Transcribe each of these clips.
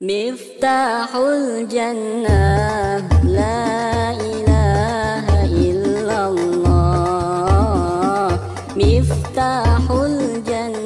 Miftahul Jannah, la ilaha illallah. Miftahul Jannah.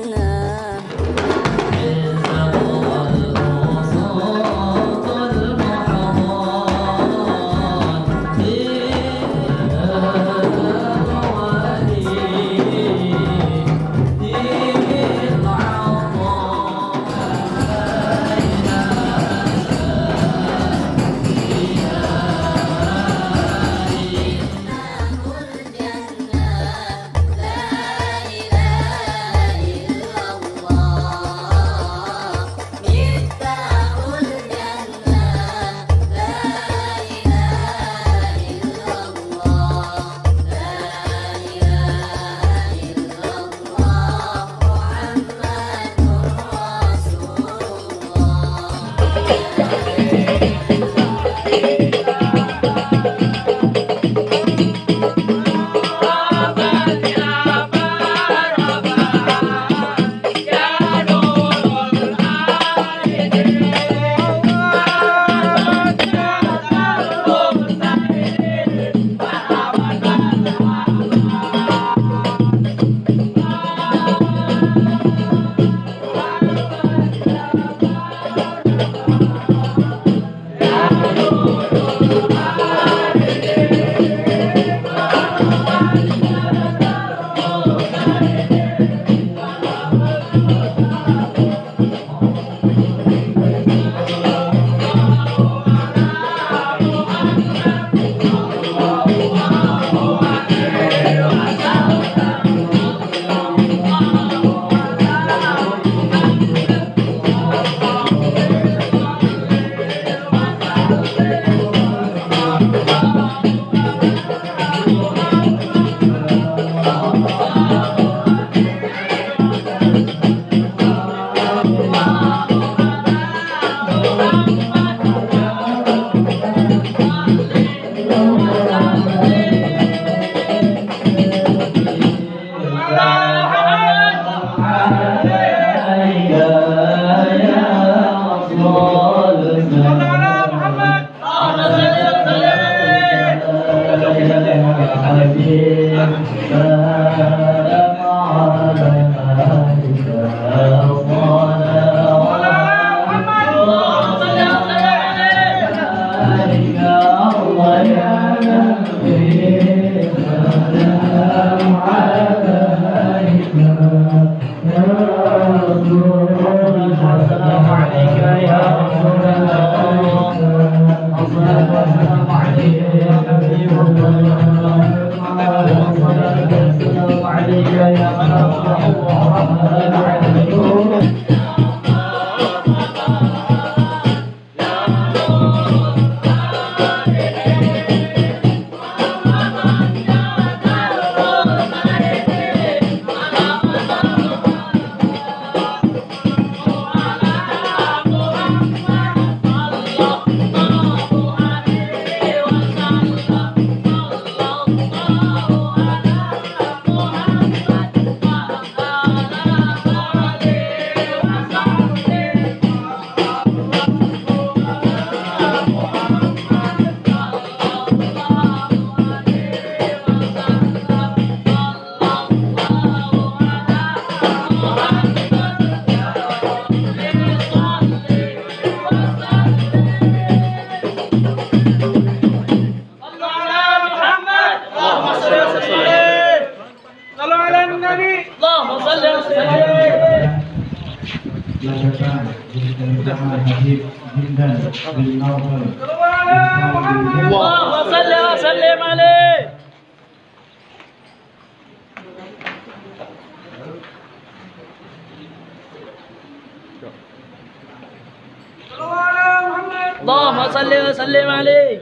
اللهم صل وسلم عليه.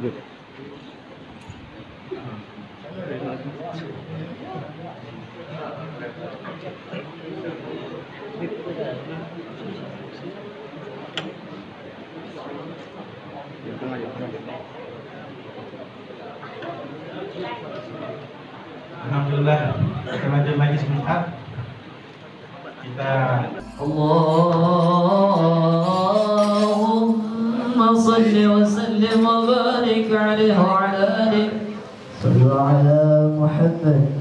Good. Alhamdulillah, kita lanjut lagi sebentar. Kita Allahumma salli wa sallim wa barik alaihi wa ala alihi. Sallu ala Muhammad.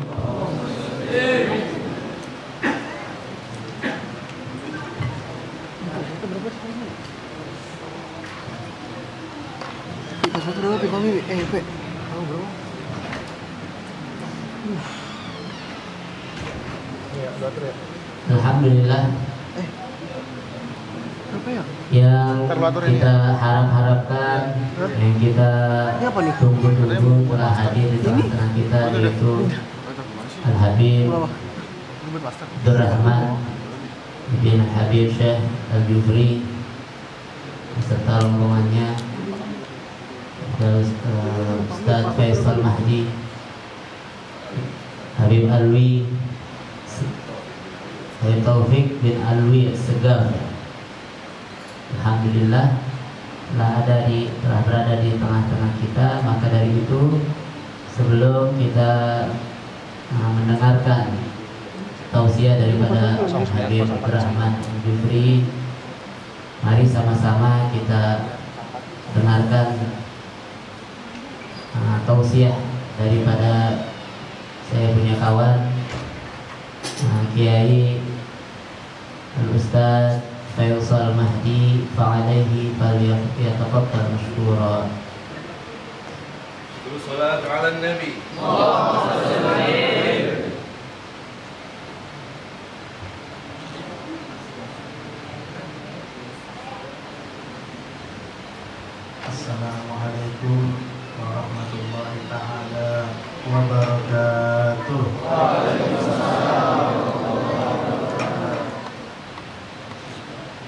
Alhamdulillah, yang kita harap-harapkan, yang kita tunggu-tunggu telah hadir di tengah-tengah kita, yaitu Al-Habib Abdul Rahman bin Habib Syekh Al-Jufri beserta rombongannya, Ustaz Faisal Mahdi, Habib Alwi, Habib Taufik bin Alwi Segar. Alhamdulillah telah berada di tengah-tengah kita. Maka dari itu, sebelum kita mendengarkan tausiah daripada Habib Rahman Jufri, mari sama-sama kita dengarkan tausiah daripada saya punya kawan Kiai Al-Ustaz Faisal Mahdi, fa'alaihi falyatafaddal mashkura. Salatu ala nabi. Assalamualaikum warahmatullahi ta'ala wabarakatuh.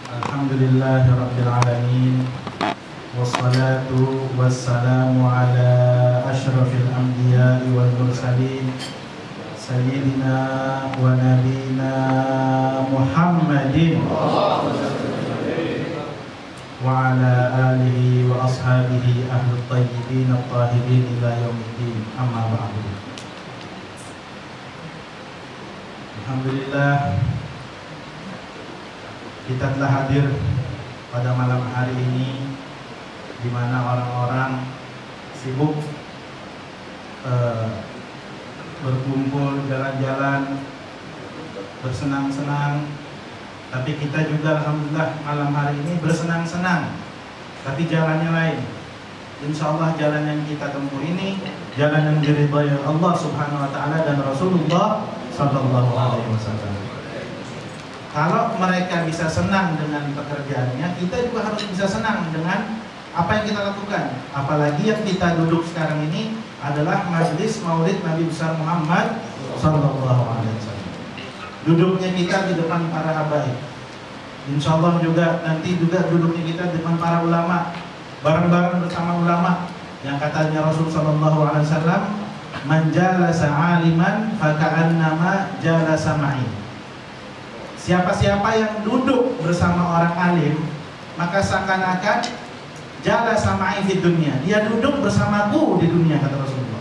Alhamdulillahi rabbil alamin, wassalatu wassalamu ala ashrafil anbiya'i wal mursalin, sayyidina wa nabina Muhammadin wa ala alihi wa ashabihi ahlut tayyibin at-tahirin ila yaumiddin, amma ba'du. Alhamdulillah, kita telah hadir pada malam hari ini, di mana orang-orang sibuk berkumpul, jalan-jalan, bersenang-senang. Tapi kita juga alhamdulillah malam hari ini bersenang-senang, tapi jalannya lain. Insya Allah jalan yang kita tempuh ini jalan yang diridhai Allah Subhanahu Wa Taala dan Rasulullah Sallallahu Alaihi Wasallam. Kalau mereka bisa senang dengan pekerjaannya, kita juga harus bisa senang dengan apa yang kita lakukan. Apalagi yang kita duduk sekarang ini adalah majelis Maulid Nabi besar Muhammad Sallallahu Alaihi Wasallam. Duduknya kita di depan para habaib. Insya Allah juga nanti juga duduknya kita di depan para ulama, bareng-bareng bersama ulama. Yang katanya Rasul Sallallahu Alaihi Wasallam, "Man jalasa aliman faka'annama jalasa ma'i." Siapa-siapa yang duduk bersama orang alim, maka seakan-akan jalasa ma'i di dunia. Dia duduk bersamaku di dunia, kata Rasulullah.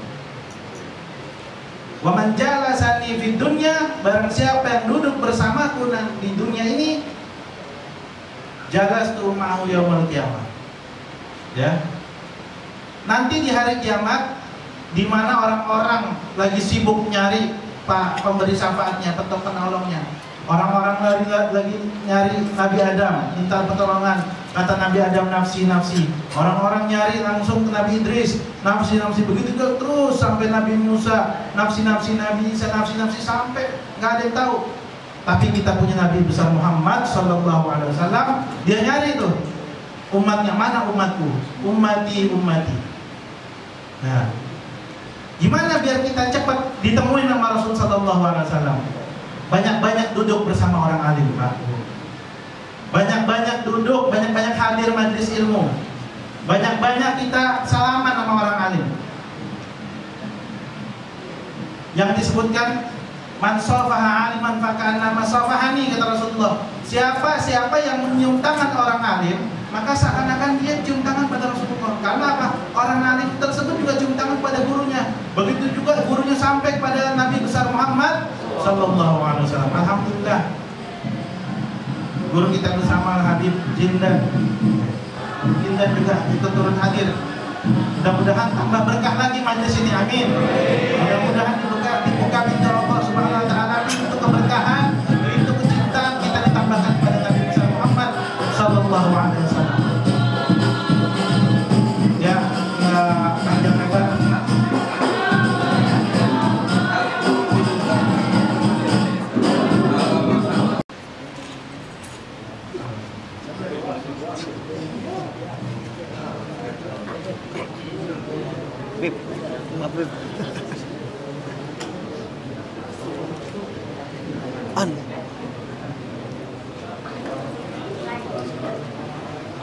Wa man jalasani fid dunya, barang siapa yang duduk bersamaku di dunia ini, jalastu ma'ahu yaumil qiyamah. Ya. Nanti di hari kiamat, di mana orang-orang lagi sibuk nyari pemberi syafaatnya, penolongnya. Orang-orang lagi nyari Nabi Adam, minta pertolongan. Kata Nabi Adam, nafsi, nafsi. Orang-orang nyari langsung ke Nabi Idris, nafsi, nafsi. Begitu terus sampai Nabi Musa, nafsi, nafsi, Nabi Isa, nafsi, nafsi, sampai nggak ada yang tahu. Tapi kita punya Nabi besar Muhammad Sallallahu Alaihi Wasallam. Dia nyari tuh umatnya, mana umatku, ummati, ummati. Nah, gimana biar kita cepat ditemuin sama Rasul Sallallahu Alaihi Wasallam? Banyak-banyak duduk bersama orang alim, Pak. Banyak-banyak duduk, banyak-banyak hadir majelis ilmu. Banyak-banyak kita salaman sama orang alim. Yang disebutkan Man safaha aliman faka'annama safahani, kata Rasulullah. Siapa yang menyium tangan orang alim, maka seakan-akan dia cium tangan pada Rasulullah. Karena apa? Orang alim tersebut juga cium tangan pada gurunya. Begitu juga gurunya sampai pada Nabi besar Muhammad sallallahu alaihi wasallam. Alhamdulillah, guru kita bersama Habib Jindan juga ikut turun hadir. Mudah-mudahan tambah berkah lagi majelis ini, amin. Mudah-mudahan dibuka pintu Allah Subhanahu wa taala pintu keberkahan, pintu kecintaan kita ditambahkan pada Nabi besar Muhammad sallallahu alaihi wasallam. Ya, panjang lebar.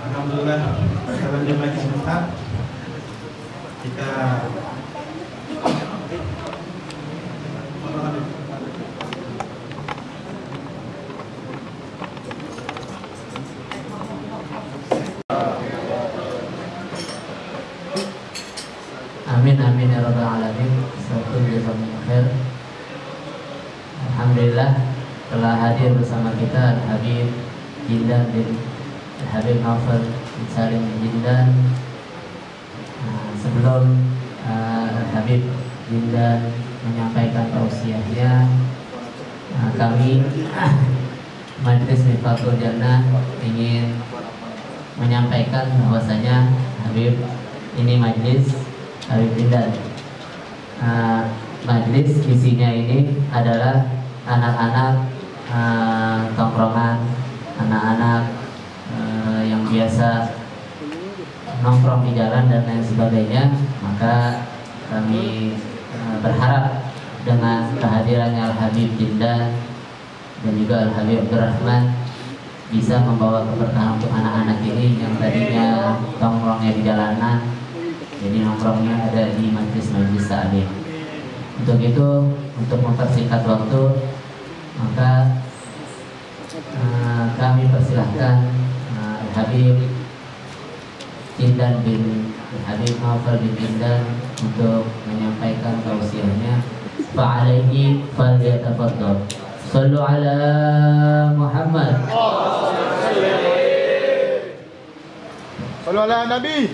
Alhamdulillah, kita diam lagi sebentar. Kita Amin amin ya rabbal alamin. Satu jazakumullah khair. Alhamdulillah telah hadir bersama kita Habib Jindan bin Habib Naufal bin Salim bin Jindan. Sebelum Habib Jindan menyampaikan tausiahnya, kami Majelis Mifatul Jannah ingin menyampaikan bahwasanya Habib ini majelis Habib Jindan. Majelis isinya ini adalah anak-anak tongkrongan, anak-anak yang biasa nongkrong di jalan dan lain sebagainya. Maka kami berharap dengan kehadirannya Al-Habib Jindan dan juga Al-Habib Abdurrahman bisa membawa keberkahan untuk anak-anak ini yang tadinya nongkrongnya di jalanan, jadi nongkrongnya ada di majelis-majelis ta'lim. Untuk itu, untuk mempersingkat waktu, maka kami persilahkan Habib Jindan bin Habib Naufal bin Jindan untuk menyampaikan tausiahnya. Fa'alaihi falyatafaddal. Sallu ala Muhammad. Sallu ala Nabi.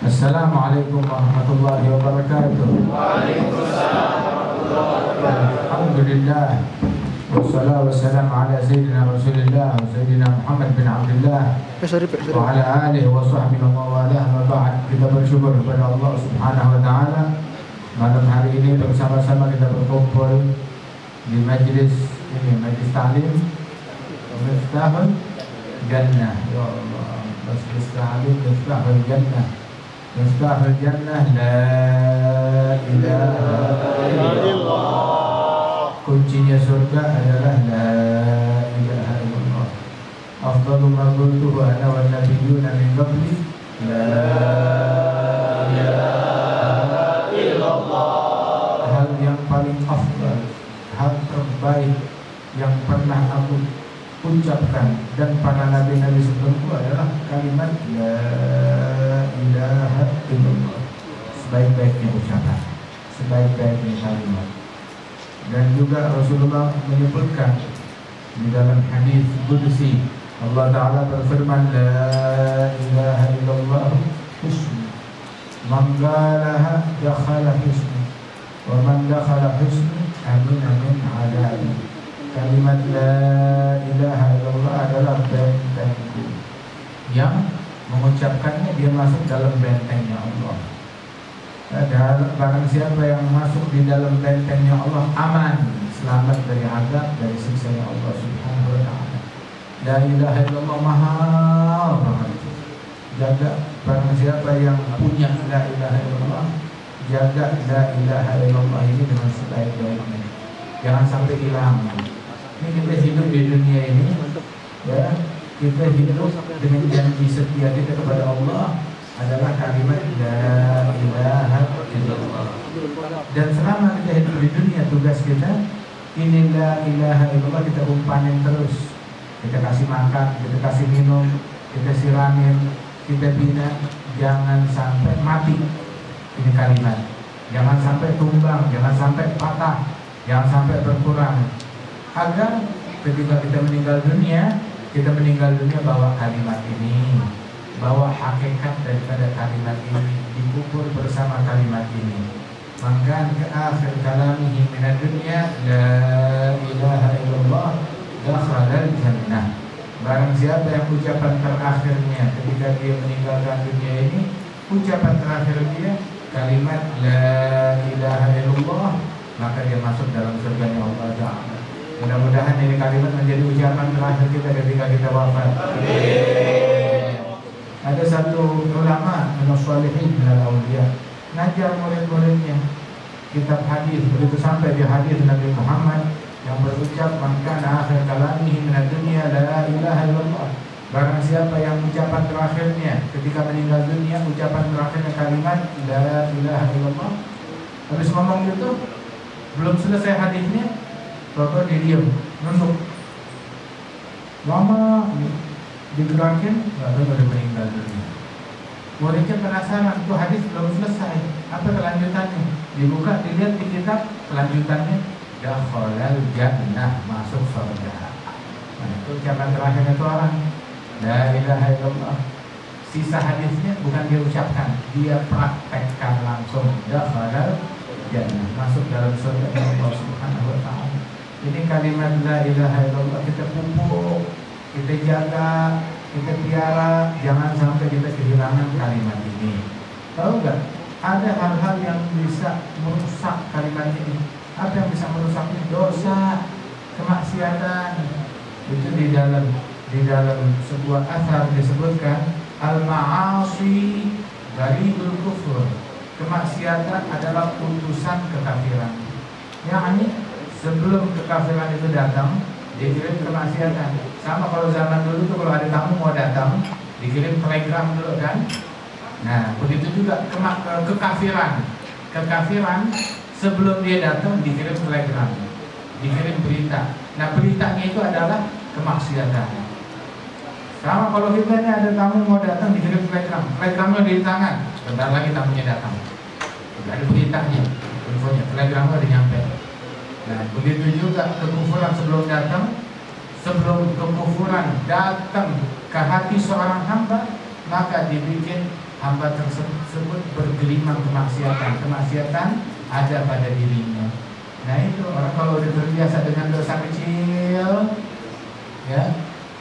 Assalamualaikum warahmatullahi wabarakatuh. Waalaikumsalam warahmatullahi wabarakatuh. Alhamdulillah. Wassalatu wassalamu ala sayyidina Rasulillah wa sayyidina Muhammad bin Abdullah wa ala alihi wa sahbihi wa mawalah. Wa ba'd. Kita bersyukur kepada Allah Subhanahu wa taala. Malam hari ini bersama-sama kita berkumpul di majlis ini, majlis ta'lim Miftahul Jannah. Ya Allah, majlis ta'lim Miftahul Jannah. Miftahul Jannah, la ilaha illallah. Kuncinya surga adalah la ilaha illallah. Afdalu ma qultuhu ana wan nabiyyuna min qabli, la ilaha illallah. Hal yang paling afdal, hal terbaik yang pernah aku ucapkan dan para nabi-nabi sebelumku adalah kalimat la ilaha illallah. Sebaik-baiknya ucapan, sebaik-baiknya kalimat. Dan juga Rasulullah menyebutkan di dalam hadis qudsi, Allah Ta'ala berfirman, la ilaha illallah husni, man qalaha dakhala husni, wa man dakhala husni amina min adabi. Kalimat la ilaha illallah adalah bentengku, yang mengucapkannya dia masuk dalam bentengnya Allah. Dan barang siapa yang masuk di dalam bentengnya Allah aman, selamat dari azab, dari siksanya Allah Subhanahu wa ta'ala. La ilaha illallah mahal banget. Jaga barang siapa yang punya la ilaha illallah, jaga la ilaha illallah ini dengan sebaik-baiknya. Jangan sampai hilang. Ini kita hidup di dunia ini, ya, kita hidup dengan janji setia kita kepada Allah adalah kalimat la ilaha illallah. Dan selama kita hidup di dunia, tugas kita ini la ilaha illallah kita umpanin terus. Kita kasih makan, kita kasih minum, kita siramin, kita bina, jangan sampai mati. Ini kalimat. Jangan sampai tumbang, jangan sampai patah, jangan sampai berkurang. Agar ketika kita meninggal dunia bawa kalimat ini, bawa hakikat daripada kalimat ini, dikubur bersama kalimat ini. Maka ke akhir kalamihi minad dunya la ilaha illallah dakhalal jannah. Barang siapa yang ucapan terakhirnya ketika dia meninggalkan dunia ini, ucapan terakhir dia kalimat la ilaha illallah, maka dia masuk dalam surganya Allah Ta'ala. Mudah-mudahan ini kalimat menjadi ucapan terakhir kita ketika kita wafat. Ada satu ulama minus sholihin minal awliya ngajar murid-muridnya kitab hadis. Begitu sampai di hadis Nabi Muhammad yang berucap maka akhir kalamihi minad dunya la ilaha illallah. Barang siapa yang ucapan terakhirnya ketika meninggal dunia, ucapan terakhirnya kalimat la ilaha illallah. Habis ngomong gitu, belum selesai hadisnya, bapak dia diam, nunduk. Lama digerakin, lalu baru meninggal dunia. Muridnya penasaran, itu hadis belum selesai, apa kelanjutannya? Dibuka, dilihat di kitab, kelanjutannya dakhalal jannah, masuk surga. Nah, itu ucapan terakhirnya itu orang la ilaha illallah. Sisa hadisnya bukan dia ucapkan, dia praktekkan langsung. Dakhalal jannah, masuk dalam surga Allah Subhanahu wa ta'ala. Ini kalimat la ilaha illallah kita pupuk, kita jaga, kita piara, jangan sampai kita kehilangan kalimat ini. Tahu nggak? Ada hal-hal yang bisa merusak kalimat ini. Apa yang bisa merusaknya? Dosa, kemaksiatan. Itu di dalam sebuah asar disebutkan al-ma'asi baribul kufur. Kemaksiatan adalah putusan kekafiran. Yakni sebelum kekafiran itu datang, dikirim kemaksiatan. Sama kalau zaman dulu tuh kalau ada tamu mau datang, dikirim telegram dulu kan. Nah, begitu juga kekafiran. Kekafiran sebelum dia datang dikirim telegram, dikirim berita. Nah, beritanya itu adalah kemaksiatan. Sama kalau kita ini ada tamu mau datang dikirim telegram, telegramnya di tangan, bentar lagi tamunya datang. Sudah ada beritanya, infonya, telegramnya udah nyampe. Nah, begitu juga kekufuran sebelum datang, sebelum kekufuran datang ke hati seorang hamba, maka dibikin hamba tersebut bergelimang kemaksiatan. Kemaksiatan ada pada dirinya. Nah, itu orang kalau udah terbiasa dengan dosa kecil, ya,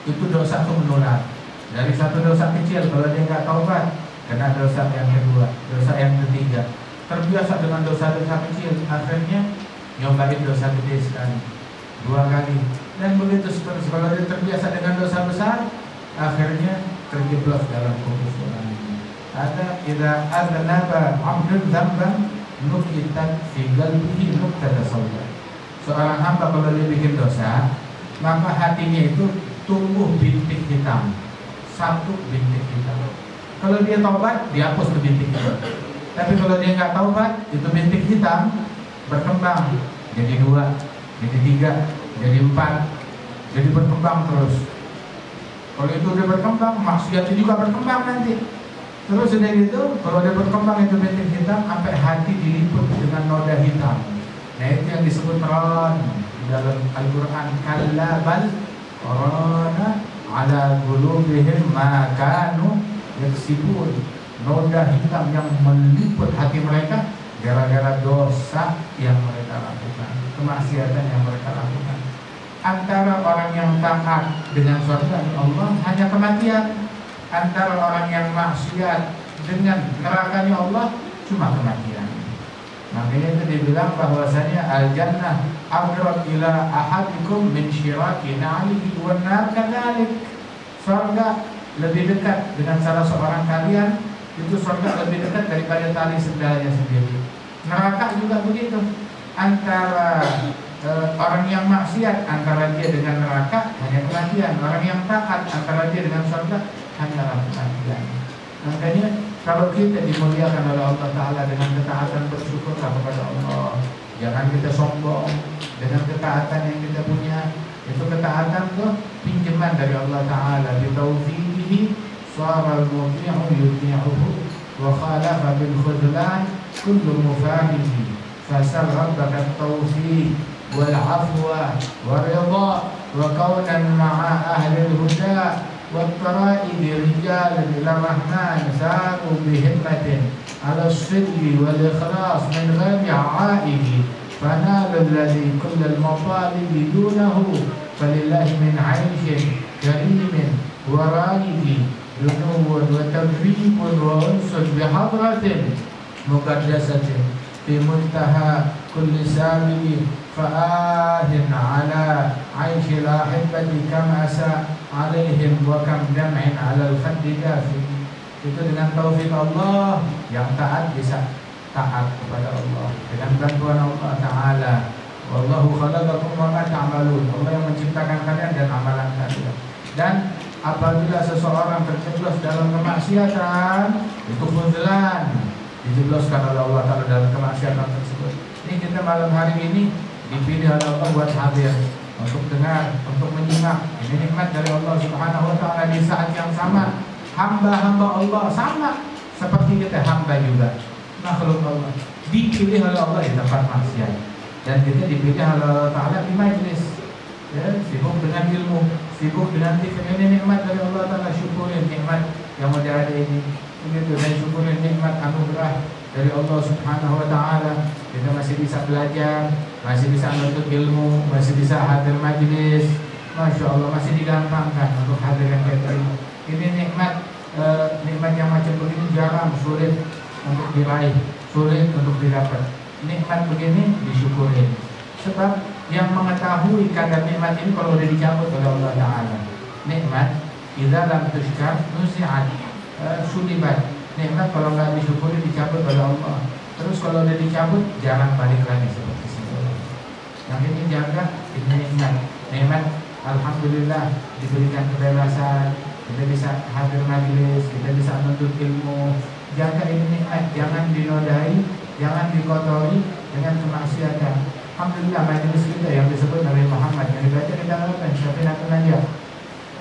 itu dosa itu menular. Dari satu dosa kecil, kalau dia nggak taubat, kena dosa yang kedua, dosa yang ketiga. Terbiasa dengan dosa-dosa kecil, akhirnya nyobain dosa gede sekali, 2 kali, dan begitu seterusnya. Kalau dia terbiasa dengan dosa besar, akhirnya terjebak dalam kekufuran. Ada idza adnaba 'abdun dzamban nukitat fi qalbihi nuqtada sauda. Seorang hamba kalau dia bikin dosa, maka hatinya itu tumbuh bintik hitam, 1 bintik hitam. Kalau dia taubat, dihapus tuh bintik itu. Tapi kalau dia nggak taubat, itu bintik hitam berkembang jadi 2, jadi 3, jadi 4, jadi berkembang terus. Kalau itu udah berkembang, maksiatnya juga berkembang nanti. Terus sudah gitu, kalau dia berkembang itu bintik hitam, sampai hati diliput dengan noda hitam. Nah, itu yang disebut ron di dalam Al-Quran. Kalla bal rana ala qulubihim ma kanu yaksibun. Noda hitam yang meliput hati mereka gara-gara dosa yang mereka lakukan, kemaksiatan yang mereka lakukan. Antara orang yang taat dengan surga Allah hanya kematian. Antara orang yang maksiat dengan nerakanya Allah cuma kematian. Makanya itu dibilang bahwasanya al-jannah aqrab ila ahadikum min syiraki na'alihi wan nar kadzalik. Surga lebih dekat dengan salah seorang kalian, itu surga lebih dekat daripada tali sendalnya sendiri. Neraka juga begitu. Antara orang yang maksiat, antara dia dengan neraka hanya kematian. Orang yang taat, antara dia dengan surga hanyalah kematian. Makanya kalau kita dimuliakan oleh Allah Ta'ala dengan ketaatan, bersyukurlah kepada Allah. Jangan kita sombong dengan ketaatan yang kita punya. Itu ketaatan tuh pinjaman dari Allah Ta'ala. Bitaufiqihi sara al-muti'u yuti'uhu wa khalafa bil khudlan kullu mufahimi. Fasal rabbaka at-tawfiq wal afwa wa ridha wa kaunan ma'a ahli al-huda wa tara'i rijal ila rahman sa'u bihimmatin ala as-sidqi wal ikhlas min ghairi a'ihi fanalul ladzi kullal matalib dunahu falillahi min 'aishin karimin wa ra'ihi dunuwun wa tabribun wa unsud bihadratin muqaddasatin fi muntaha kulli sabiqin fa'ahin ala 'aishi al-ahibbati kama sa' alaihim wa kam jam'in 'ala al-khaddi dafi. Itu dengan taufik Allah yang taat bisa taat kepada Allah dengan bantuan Allah Ta'ala. Wallahu khalaqakum wa ma ta'malun. Allah yang menciptakan kalian dan amalan kalian. Dan apabila seseorang terjeblos dalam kemaksiatan, itu khuzlan, dijebloskan oleh Allah Ta'ala dalam kemaksiatan tersebut. Ini kita malam hari ini dipilih oleh Allah buat hadir, untuk dengar, untuk menyimak. Ini nikmat dari Allah Subhanahu wa Ta'ala. Di saat yang sama, hamba-hamba Allah sama seperti kita hamba juga, makhluk Allah, dipilih oleh Allah di tempat maksiat. Dan kita dipilih oleh Allah Ta'ala di majlis, ya, sibuk dengan ilmu, sibuk dengan zikir. Ini nikmat dari Allah Ta'ala. Syukurin nikmat yang ada ini, dan syukurin nikmat anugerah dari Allah Subhanahu wa Ta'ala. Kita masih bisa belajar, masih bisa menuntut ilmu, masih bisa hadir majlis. Masya Allah, masih digampangkan untuk hadir yang kayak tadi. Ini nikmat, nikmat yang macam begini jarang, sulit untuk diraih, sulit untuk didapat. Nikmat begini disyukurin. Sebab yang mengetahui kadar nikmat ini kalau sudah dicabut oleh Allah Ta'ala. Nikmat idza lam tushkar nusi'at, sulibat. Nikmat kalau nggak disyukuri dicabut oleh Allah. Terus kalau udah dicabut jarang balik lagi seperti semula. Yang ini jaga, ini nikmat. Nikmat alhamdulillah diberikan kebebasan, kita bisa hadir majelis, kita bisa menuntut ilmu. Jaga ini nikmat, jangan dinodai, jangan dikotori dengan kemaksiatan. Alhamdulillah majelis kita yang disebut Nabi Muhammad yang dibaca di dalam Syafi'atul Najah,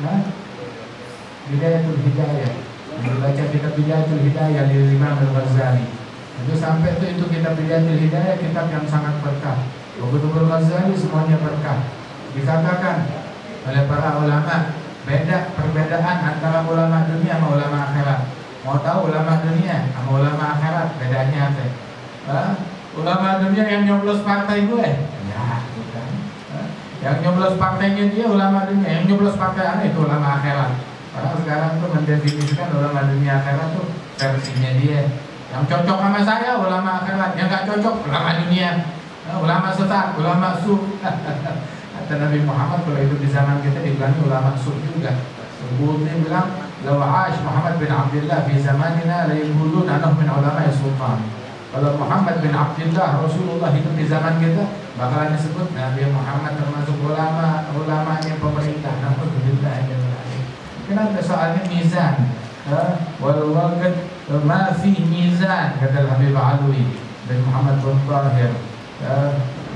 nah, Bidayatul Hidayah, dibaca kitab Bidayatul Hidayah dari Imam Al-Ghazali. Itu sampai itu kitab Bidayatul Hidayah, kitab yang sangat berkah. Betul-betul Ghazali semuanya berkah. Dikatakan oleh para ulama, perbedaan antara ulama dunia sama ulama akhirat. Mau tahu ulama dunia sama ulama akhirat bedanya apa? Ulama dunia yang nyoblos partai gue, ya bukan. Yang nyoblos partainya dia ulama dunia, yang nyoblos partai aneh itu ulama akhirat. Karena sekarang tuh mendefinisikan ulama dunia akhirat tuh versinya dia. Yang cocok sama saya ulama akhirat, yang gak cocok ulama dunia, ulama sesat, ulama su. Kata Nabi Muhammad kalau itu di zaman kita dibilang ulama su juga. Sebutnya bilang, "Law 'ash Muhammad bin Abdullah fi zamanina la yaqulun annahu min ulama'i sultan." Kalau Muhammad bin Abdullah Rasulullah hidup di zaman kita, bakalan disebut Nabi Muhammad termasuk ulamanya pemerintah. Alhamdulillah. Kenapa? Soalnya mizan. Wal waqt ma fi mizan, kata Habib Alwi dan Muhammad bin Tahir.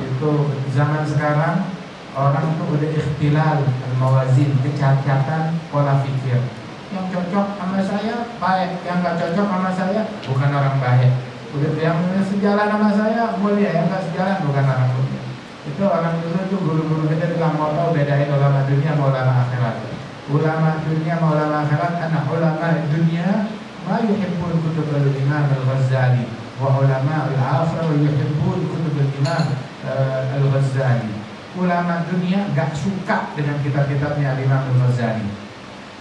Itu zaman sekarang orang itu udah ikhtilal al-mawazin, kecacatan pola pikir. Yang cocok sama saya baik, yang gak cocok sama saya bukan orang baik. Udah yang sejalan sama saya mulia, yang gak sejalan bukan orang mulia. Itu orang dulu itu guru-guru kita bilang mau tahu bedain ulama dunia sama ulama akhirat. Ulama dunia sama ulama akhirat, anak ulama dunia ma yuhibbul kutub al-Imam Al-Ghazali, wa ulama al-akhirah yuhibbul kutub al-Imam Al-Ghazali. Ulama dunia gak suka dengan kitab-kitabnya Imam Al-Ghazali.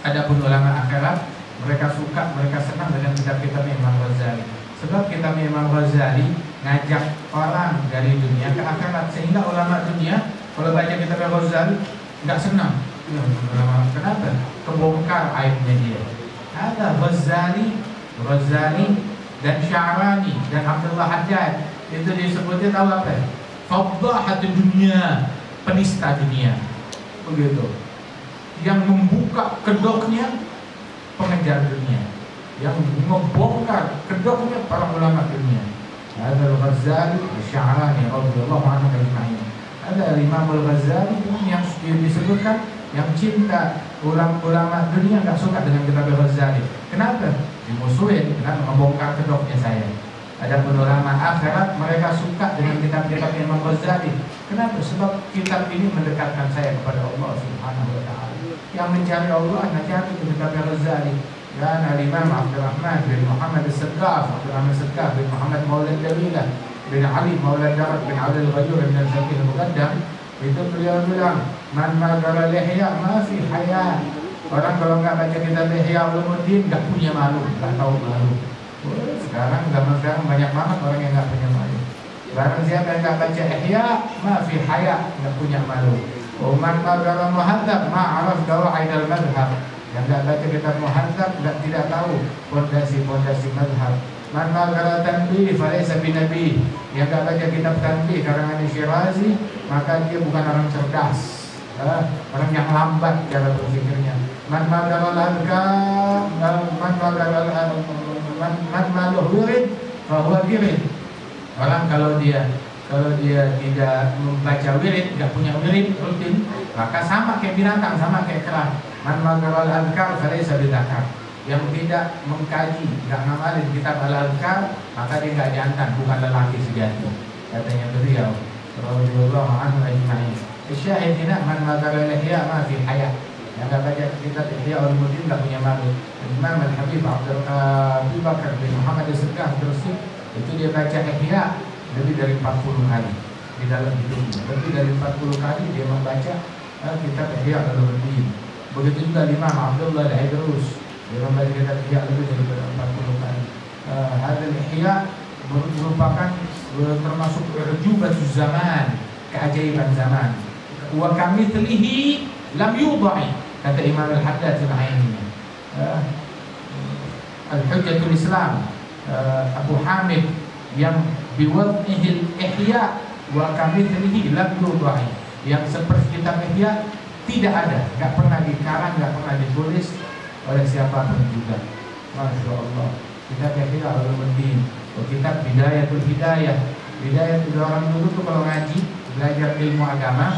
Adapun ulama akhirat, mereka suka, mereka senang dengan kitab-kitabnya Imam Ghazali. Sebab kitab Imam Ghazali ngajak orang dari dunia ke akhirat, sehingga ulama dunia kalau baca kitab Ghazali nggak senang. Kenapa? Kebongkar aibnya dia. Ada Ghazali dan Sya'rani dan Abdullah Haddad, itu disebutnya tahu apa? Fadhahat dunia, penista dunia. Begitu. Yang membuka kedoknya pengejar dunia, yang membongkar kedoknya para ulama dunia. Ada Al-Ghazali, Al-Sya'rani, radhiyallahu anhu ajma'in. Ada Imam Al-Ghazali yang disebutkan yang cinta ulama dunia nggak suka dengan kitab Al-Ghazali. Kenapa? Dimusuhin, kenapa membongkar kedoknya saya. Ada ulama akhirat mereka suka dengan kitab-kitab Imam Ghazali. Kenapa? Sebab kitab ini mendekatkan saya kepada Allah Subhanahu wa taala. Yang mencari Allah mencari kitab Al-Ghazali. Dan Al-Imam Abdurrahman bin Muhammad As-Saqqaf, Abdurrahman As-Saqqaf bin Muhammad Maula Dawilah bin Ali Maula Darat bin Abdul Ghayur bin Al-Zakir Al-Muqaddam, itu beliau bilang, man magara lihya ma fi haya. Orang kalau nggak baca kitab Ihya Ulumuddin nggak punya malu, nggak tahu malu. Sekarang zaman sekarang banyak banget orang yang nggak punya malu. Barang siapa yang nggak baca Ihya ma fi haya, nggak punya malu. Man magara muhadzab ma araf qawaid al-madhhab. Yang tidak baca kitab muhadzab tidak tahu pondasi-pondasi madhab. Man magara tanbih falaysa binabi. Yang tidak baca kitab tanbih karangan Syirazi, maka dia bukan orang cerdas, orang yang lambat cara berpikirnya. Man magara al-adhkar, man maluh wirid fahuwa girid. Orang kalau dia tidak membaca wirid, tidak punya wirid rutin, maka sama kayak binatang, sama kayak kera. Man magara al-adhkar falaysa bidakar. Yang tidak mengkaji, tidak ngamalin kitab al-adhkar, maka dia nggak jantan, bukan lelaki sejati. Katanya beliau radhiyallahu anhu ajma'in. Syahid hina man magara lihya ma fi haya. Yang nggak baca kitab Ihya Ulumuddin nggak punya malu. Imam Al-Habib Abu Bakar bin Muhammad As-Saqqaf terus itu dia baca Ihya lebih dari 40 kali di dalam hidupnya. Lebih dari 40 kali dia membaca kitab Ihya Ulumuddin. Begitu juga Imam Abdullah Al-Idrus, dia membaca kitab Ihya lebih dari 40 kali. Hadal Ihya merupakan termasuk ujubatuz zaman, keajaiban zaman. Wa kamitslihi lam yudai, kata Imam Al-Haddad Al-Aini. Al-Hujjatul Islam Abu Hamid yang biwadnihil Ihya wa kamitslihi lam yudai, yang seperti kitab Ihya tidak ada, nggak pernah dikarang, nggak pernah ditulis oleh siapapun juga. Masya Allah. Kitab Ihya Ulumuddin, kitab Bidayatul Hidayah. Bidayah itu orang dulu tuh kalau ngaji belajar ilmu agama,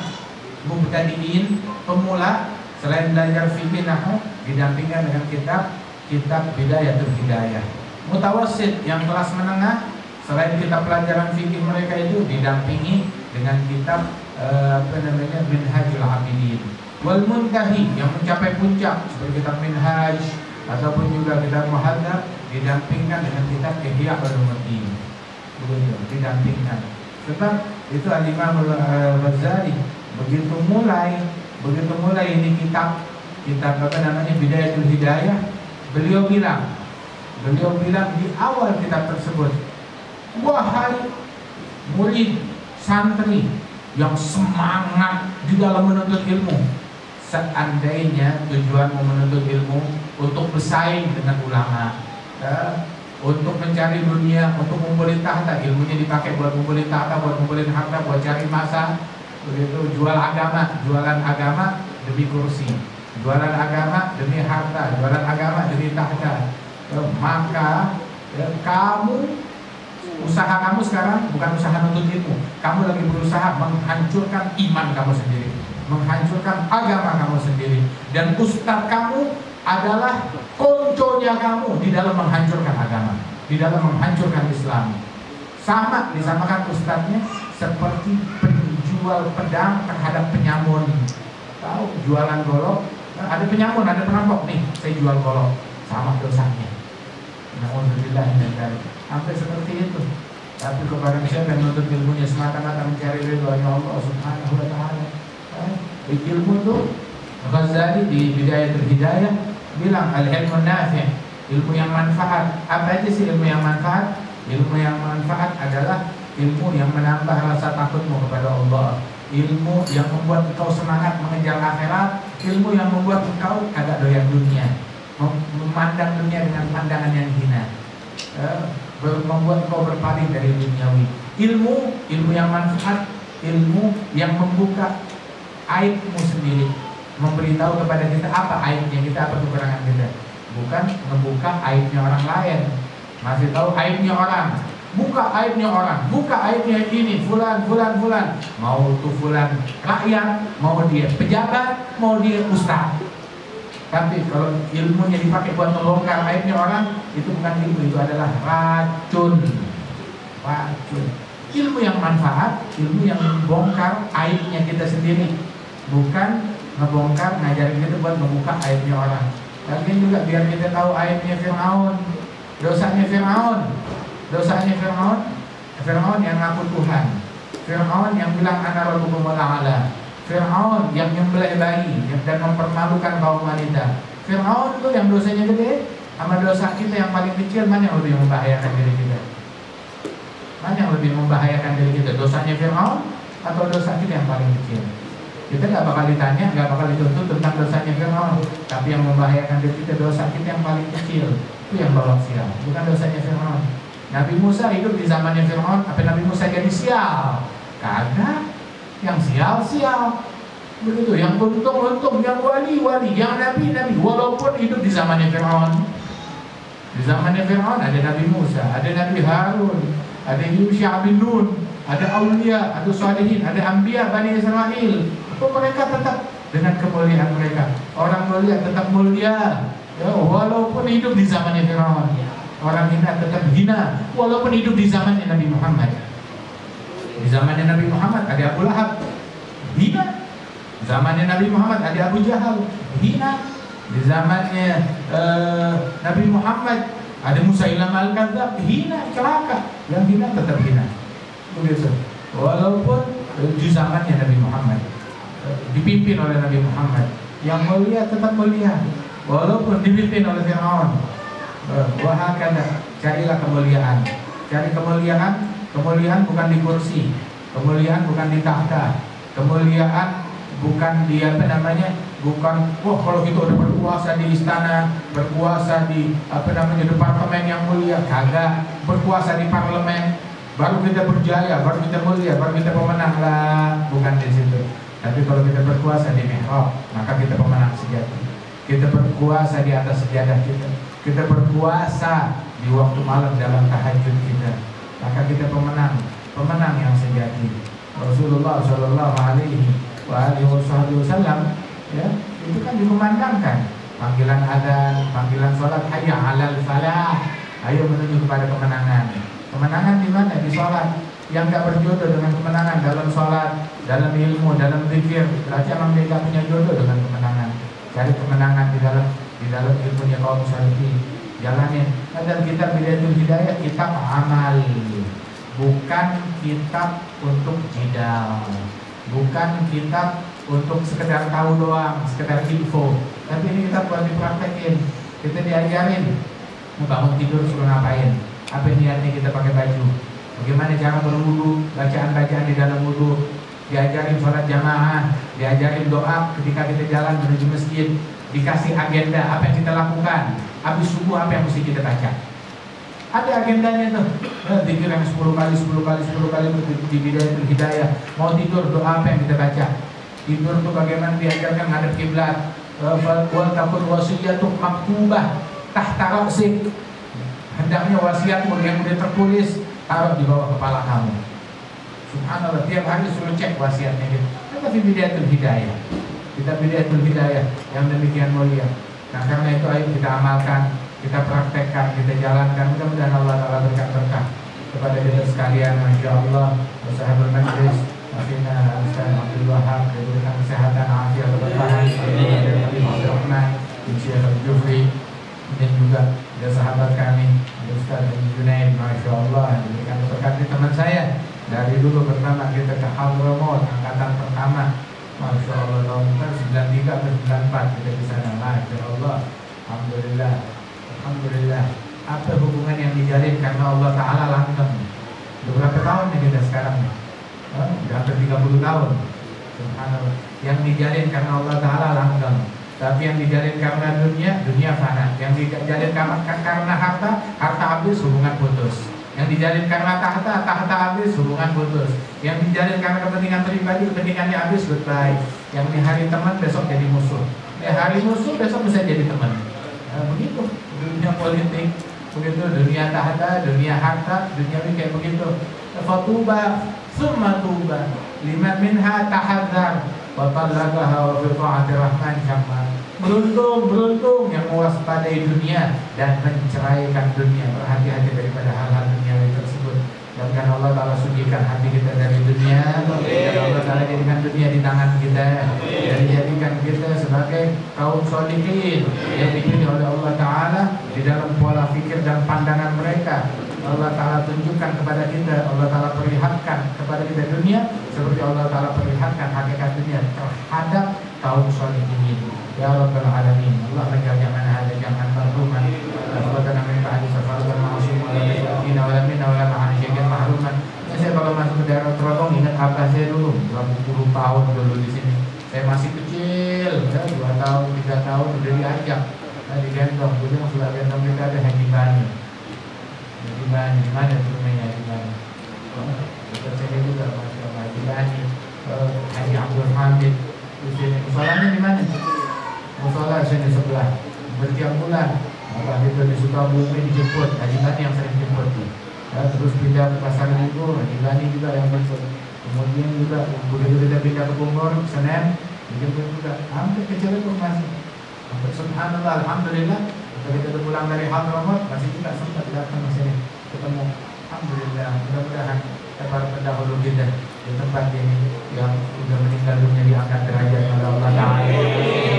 mubtadiin, pemula, selain belajar fikih nahwu didampingkan dengan kitab Bidayatul Hidayah. Mutawassit yang kelas menengah, selain kitab pelajaran fikih mereka itu didampingi dengan kitab Minhajul Abidin. Wal Muntahi yang mencapai puncak seperti kitab Minhaj ataupun juga kitab Muhadzab didampingkan dengan kitab Ihya Ulumuddin. Begitu, didampingkan. Sebab itu Al-Imam Al-Ghazali begitu mulai ini kitab apa namanya Bidayatul Hidayah, beliau bilang di awal kitab tersebut, wahai murid santri yang semangat di dalam menuntut ilmu, seandainya tujuanmu menuntut ilmu untuk bersaing dengan ulama, untuk mencari dunia, untuk ngumpulin tahta, ilmunya dipakai buat ngumpulin tahta, buat ngumpulin harta, buat cari masa, begitu, jualan agama demi kursi, jualan agama demi harta, jualan agama demi tahta, maka usaha kamu sekarang bukan usaha nuntut ilmu, kamu lagi berusaha menghancurkan iman kamu sendiri, menghancurkan agama kamu sendiri, dan ustaz kamu adalah konconya kamu di dalam menghancurkan agama, di dalam menghancurkan Islam. Sama, disamakan ustaznya seperti penjual pedang terhadap penyamun. Tahu jualan golok, ada penyamun, ada perampok, nih saya jual golok, sama dosanya. Alhamdulillah, sampai seperti itu. Tapi kepada siapa yang menuntut ilmunya semata-mata mencari ridhonya Allah Subhanahu wa taala. Ilmu itu Ghazali di Bidayatul Hidayah bilang al-ilmu nafi', ilmu yang manfaat. Apa aja sih ilmu yang manfaat? Ilmu yang manfaat adalah ilmu yang menambah rasa takutmu kepada Allah, ilmu yang membuat engkau semangat mengejar akhirat, ilmu yang membuat engkau agak doyan dunia, memandang dunia dengan pandangan yang hina, membuat engkau berpaling dari duniawi. Ilmu yang manfaat, ilmu yang membuka aibmu sendiri, memberitahu kepada kita apa aibnya kita, apa kekurangan kita. bukan ngebuka aibnya orang lain. Masih tahu aibnya orang, buka aibnya orang, buka aibnya ini, fulan. Mau tuh fulan rakyat, mau dia pejabat, mau dia ustaz. Tapi kalau ilmunya dipakai buat membongkar aibnya orang, itu bukan ilmu, itu adalah racun. Ilmu yang manfaat, ilmu yang membongkar aibnya kita sendiri, bukan ngebongkar, ngajarin kita buat membuka aibnya orang. Lagian juga biar kita tahu aibnya Fir'aun, dosanya Fir'aun yang ngaku Tuhan, Fir'aun yang bilang ana rabbukumul a'la, Fir'aun yang nyembelih bayi dan mempermalukan kaum wanita. Fir'aun tuh yang dosanya gede, sama dosa kita yang paling kecil, mana yang lebih membahayakan diri kita? Mana yang lebih membahayakan diri kita? Dosanya Fir'aun atau dosa kita yang paling kecil? Kita nggak bakal ditanya, nggak bakal dituntut tentang dosanya Fir'aun, tapi yang membahayakan diri kita, dosa kita yang paling kecil, itu yang bawa sial, bukan dosanya Fir'aun. Nabi Musa hidup di zamannya Fir'aun, apa Nabi Musa jadi sial? Kagak, yang sial. Begitu, yang untung, yang wali, yang nabi, walaupun hidup di zamannya Fir'aun. Di zamannya Fir'aun ada Nabi Musa, ada Nabi Harun, ada Yusha bin Nun, ada Aulia, ada Salihin, ada Anbiya Bani Israel. Mereka tetap dengan kemuliaan mereka. Orang mulia tetap mulia, ya, walaupun hidup di zamannya Fir'aun. Orang hina tetap hina, walaupun hidup di zamannya Nabi Muhammad. Di zamannya Nabi Muhammad ada Abu Lahab, hina. Di zamannya Nabi Muhammad ada Abu Jahal, hina. Di zamannya Nabi Muhammad ada Musailamah al-Kadzdzab, hina, celaka. Yang hina tetap hina. Begitu. Walaupun di zamannya Nabi Muhammad dipimpin oleh Nabi Muhammad, yang mulia tetap mulia, walaupun dipimpin oleh Fir'aun. Wahakana, carilah kemuliaan. Cari kemuliaan bukan di kursi, kemuliaan bukan di tahta, kemuliaan bukan di bukan kalau gitu udah berkuasa di istana, berkuasa di departemen yang mulia. Kagak, berkuasa di parlemen baru kita berjaya, baru kita mulia, baru kita pemenang lah, bukan di situ. Tapi kalau kita berkuasa di mihrab, maka kita pemenang sejati. Kita berkuasa di atas sejadah kita. Kita berkuasa di waktu malam dalam tahajud kita, maka kita pemenang yang sejati. Rasulullah Shallallahu Alaihi Wasallam, ya, itu kan dikumandangkan panggilan adzan, panggilan sholat, hayya 'alal falah, ayo menuju kepada kemenangan. Kemenangan di mana? Di sholat. Yang gak berjodoh dengan kemenangan dalam sholat, dalam ilmu, dalam zikir, berarti memang dia gak punya jodoh dengan kemenangan. Cari kemenangan di dalam ilmunya kaum salihin, jalanin. Dan kitab Bidayatul Hidayah kitab amal, bukan kitab untuk jidal, bukan kitab untuk sekedar tahu doang, sekedar info. Tapi ini kita buat dipraktekin, kita diajarin. Bangun tidur suruh ngapain? Apa niatnya kita pakai baju? Bagaimana cara berwudu, bacaan-bacaan di dalam wudu, diajarin sholat jamaah, diajarin doa ketika kita jalan menuju masjid, dikasih agenda apa yang kita lakukan. Habis subuh apa yang mesti kita baca? Ada agendanya tuh. Zikir yang 10 kali di Bidayatul Hidayah. Mau tidur doa apa yang kita baca? Tidur tuh bagaimana diajarkan ngadep kiblat. Wal takun wasiyatuk maktubah tahta ra'sik. Hendaknya wasiatmu yang udah tertulis taruh di bawah kepala kamu. Subhanallah, tiap hari suruh cek wasiatnya gitu. Tapi Bidayatul Hidayah, kita Bidayatul Hidayah yang demikian mulia. Nah karena itu ayo kita amalkan, kita praktekkan, kita jalankan. Mudah-mudahan Allah Ta'ala berkah kepada kita sekalian. Masya Allah, sahabat majlis, Mafina Ustaz Abdul Wahab, diberikan kesehatan, afiat, keberkahan, dari Abdul Rahman, Syekh Al-Jufri, dan juga ada sahabat kami Ustaz Junaid, Masya Allah, diberikan berkat di teman saya dari dulu pertama kita ke Hadramaut, angkatan pertama, Masya Allah, tahun 93 atau 94 kita di sana. Masya Allah, Alhamdulillah. Apa hubungan yang dijalin karena Allah Ta'ala langgeng. Berapa tahun nih kita sekarang? Sudah hampir 30 tahun. Subhanallah. Yang dijalin karena Allah Ta'ala langgeng. Tapi yang dijalin karena dunia fana. Yang dijalin karena harta habis, hubungan putus. Yang dijalin karena tahta habis, hubungan putus. Yang dijalin karena kepentingan pribadi, kepentingannya habis, goodbye. Yang di hari teman besok jadi musuh. Di hari musuh besok bisa jadi teman. Begitu dunia politik, begitu dunia tahta, dunia harta, dunia kayak begitu. Fatuba summa tuba liman minha tahadzar wa talaqaha wa fi ta'ati rahman syamma. Beruntung yang mewaspadai dunia dan menceraikan dunia, berhati-hati daripada hal-hal duniawi tersebut. Dan Allah Ta'ala sucikan hati kita dari dunia, dan Allah Ta'ala jadikan dunia di tangan kita, dan jadikan kita sebagai kaum sholihin yang dipilih oleh Allah Ta'ala di dalam pola fikir dan pandangan mereka. Allah Ta'ala tunjukkan kepada kita, Allah Ta'ala perlihatkan kepada kita dunia seperti Allah Ta'ala perlihatkan hakikat dunia terhadap kaum sholihin. Ya Rabbal Alamin, Allah menjamin hada jangan mahruman. Allah Ta'ala minta hadis safarkan ma'asum wa lamina wa lamina wa lamina syakian mahruman. Saya kalau masuk ke daerah Trogong ingat abah saya dulu, 20 tahun dulu di sini. Saya masih kecil, ya, 2 tahun, 3 tahun udah diajak, digendong. Dulu yang sudah gendong kita ada Haji Bani. Haji Bani, di mana tuh namanya Haji Bani? Saya juga masuk Haji Bani, Haji Abdul Hamid. Di sini musolanya di mana? Musola sini sebelah. Bertiap bulan, abah itu di Sukabumi dijemput, Haji Bani yang sering jemput. Ya, terus pindah ke Pasar Minggu, Haji Bani juga yang jemput. Kemudian juga begitu kita pindah ke Bogor, Senen, dijemput juga. Hampir ke Cirebon masih. Hampir subhanallah, alhamdulillah. Kita pulang dari Hadramaut masih juga sempat datang ke sini ketemu. Alhamdulillah, mudah-mudahan para pendahulu kita di tempat ini yang sudah meninggal dunia diangkat derajat oleh Allah Ta'ala,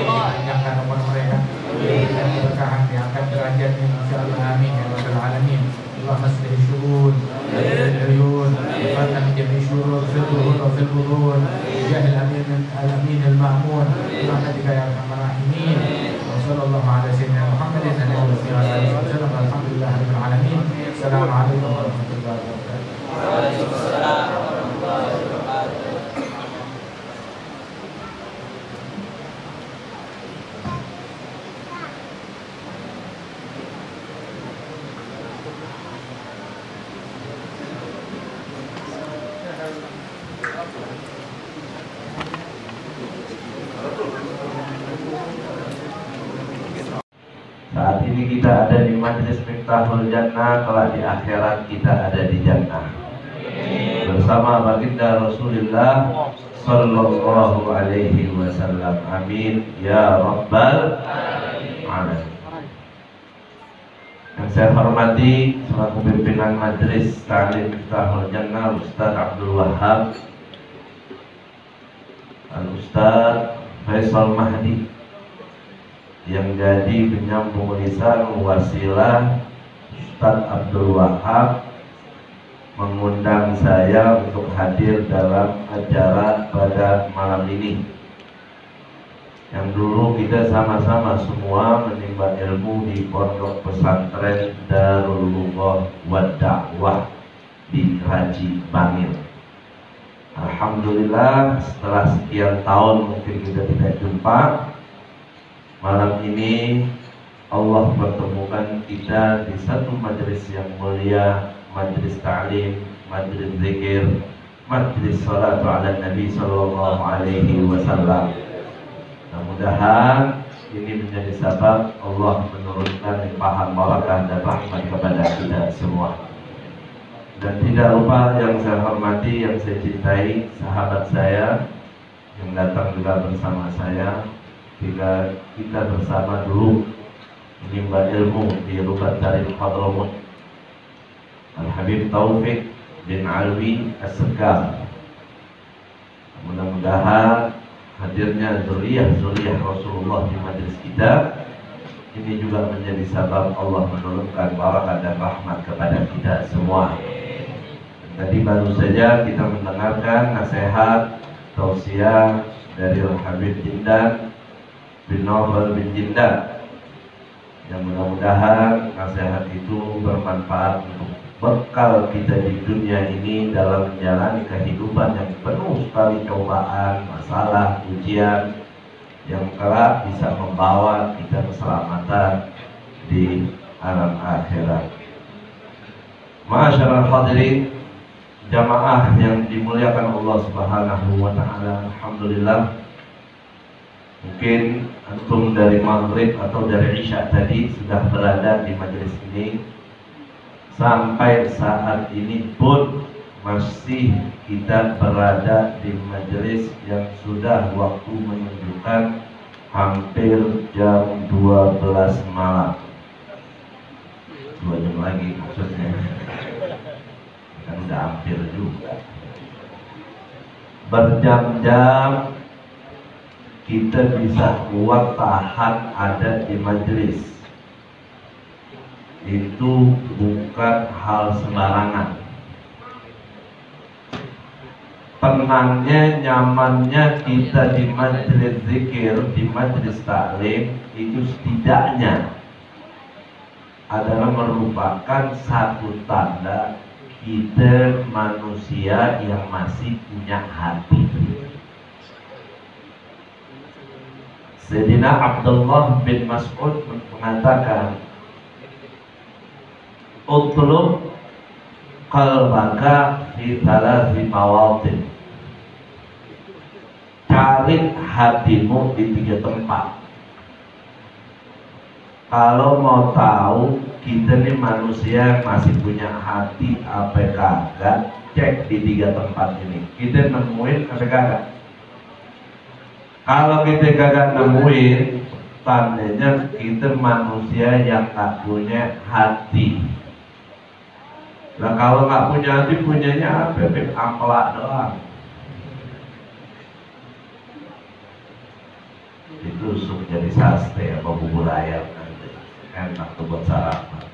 panjangkan umur mereka, dan berkahan diangkat derajatnya insyaallah, amin ya rabbal alamin. Allahumma aslih syurur al-uyun wa jami' syurur fil buhur wa fil buhur jahil al-amin al-ma'mun rahmatika ya arhamar rahimin. Wa sallallahu ala sayyidina Muhammadin wa alihi wa sallam. Alhamdulillahirabbil alamin. Assalamualaikum warahmatullahi wabarakatuh. Waalaikumsalam warahmatullahi wabarakatuh. Saat ini kita ada di Majlis Miftahul Jannah, kelak di akhirat kita ada di Jannah bersama baginda Rasulullah Sallallahu Alaihi Wasallam. Amin ya Rabbal Alamin. Yang saya hormati selaku pimpinan Majlis Ta'lim Miftahul Jannah Ustaz Abdul Wahab, Al-Ustaz Faisal Mahdi, yang jadi penyambung lisan wasilah Ustaz Abdul Wahab mengundang saya untuk hadir dalam acara pada malam ini. Yang dulu kita sama-sama semua menimba ilmu di Pondok Pesantren Darul Lughah wad Da'wah di Raji Bangil. Alhamdulillah, setelah sekian tahun mungkin kita tidak jumpa, malam ini Allah pertemukan kita di satu majelis yang mulia, majelis ta'lim, majelis zikir, majelis salatu ala Nabi Sallallahu Alaihi Wasallam. Mudah-mudahan ini menjadi sebab Allah menurunkan limpahan barakah dan rahmat kepada kita semua. Dan tidak lupa yang saya hormati, yang saya cintai, sahabat saya yang datang juga bersama saya. Jika kita bersama dulu menimba ilmu di Rubat Daril Hadramaut, Al-Habib Taufik bin Alwi As-Segar. Mudah-mudahan hadirnya zuriyah Rasulullah di majelis kita ini juga menjadi sebab Allah menurunkan barakah dan rahmat kepada kita semua. Tadi baru saja kita mendengarkan nasihat tausiah dari Al-Habib Jindan bin Nawfal bin Jindan, yang mudah-mudahan nasihat itu bermanfaat untuk bekal kita di dunia ini dalam menjalani kehidupan yang penuh sekali cobaan, masalah, ujian, yang kelak bisa membawa kita keselamatan di alam akhirat. Ma'asyiral hadirin, jamaah yang dimuliakan Allah Subhanahu wa taala, alhamdulillah Mungkin antum dari maghrib atau dari isya tadi sudah berada di majelis ini. Sampai saat ini pun masih kita berada di majelis yang sudah waktu menunjukkan hampir jam 12 malam. 2 jam lagi maksudnya. Kan udah hampir juga. Berjam-jam kita bisa kuat tahan ada di majelis. Itu bukan hal sembarangan. Tenangnya, nyamannya kita di majelis zikir, di majelis taklim itu setidaknya adalah merupakan satu tanda kita manusia yang masih punya hati. Sayyidina Abdullah bin Mas'ud mengatakan, "Utlub qalbaka fi thalathi mawatin." Cari hatimu di 3 tempat. Kalau mau tahu kita nih manusia masih punya hati apa kagak, cek di 3 tempat ini. Kita nemuin apa kagak? Kalau kita kagak nemuin, tandanya kita manusia yang tak punya hati. Nah kalau nggak punya hati, punyanya apa? Ampelak doang. Itu sup jadi sate apa bubur ayam nanti. Enak tuh buat sarapan.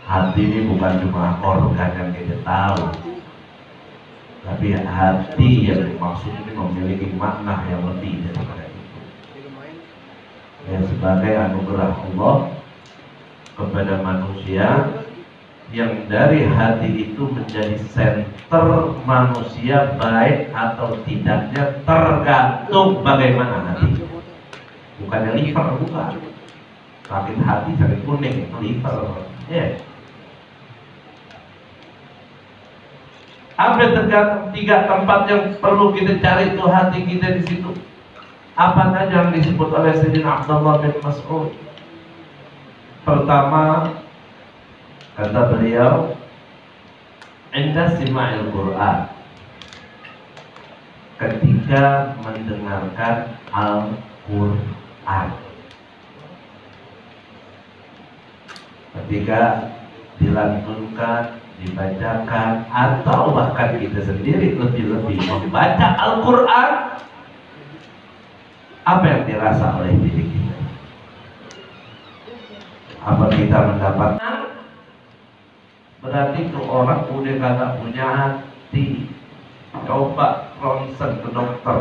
Hati ini bukan cuma organ yang kita tahu, tapi hati yang dimaksud ini memiliki makna yang lebih daripada itu. Ya, sebagai anugerah Allah kepada manusia, yang dari hati itu menjadi senter manusia baik atau tidaknya tergantung bagaimana hati. Bukannya liver, bukan. Sakit hati, sakit kuning, itu liver. Ya. Apa tergantung 3 tempat yang perlu kita cari itu hati kita di situ. Apa saja yang disebut oleh Sayyidina Abdullah bin Mas'ud? Pertama, kata beliau, inda sima'il Qur'an, ketika mendengarkan Al-Qur'an, ketika dilantunkan, dibacakan, atau bahkan kita sendiri lebih-lebih membaca Al-Quran, apa yang dirasa oleh diri kita? Apa kita mendapatkan? Berarti itu orang udah kagak punya hati. Coba ronsen ke dokter,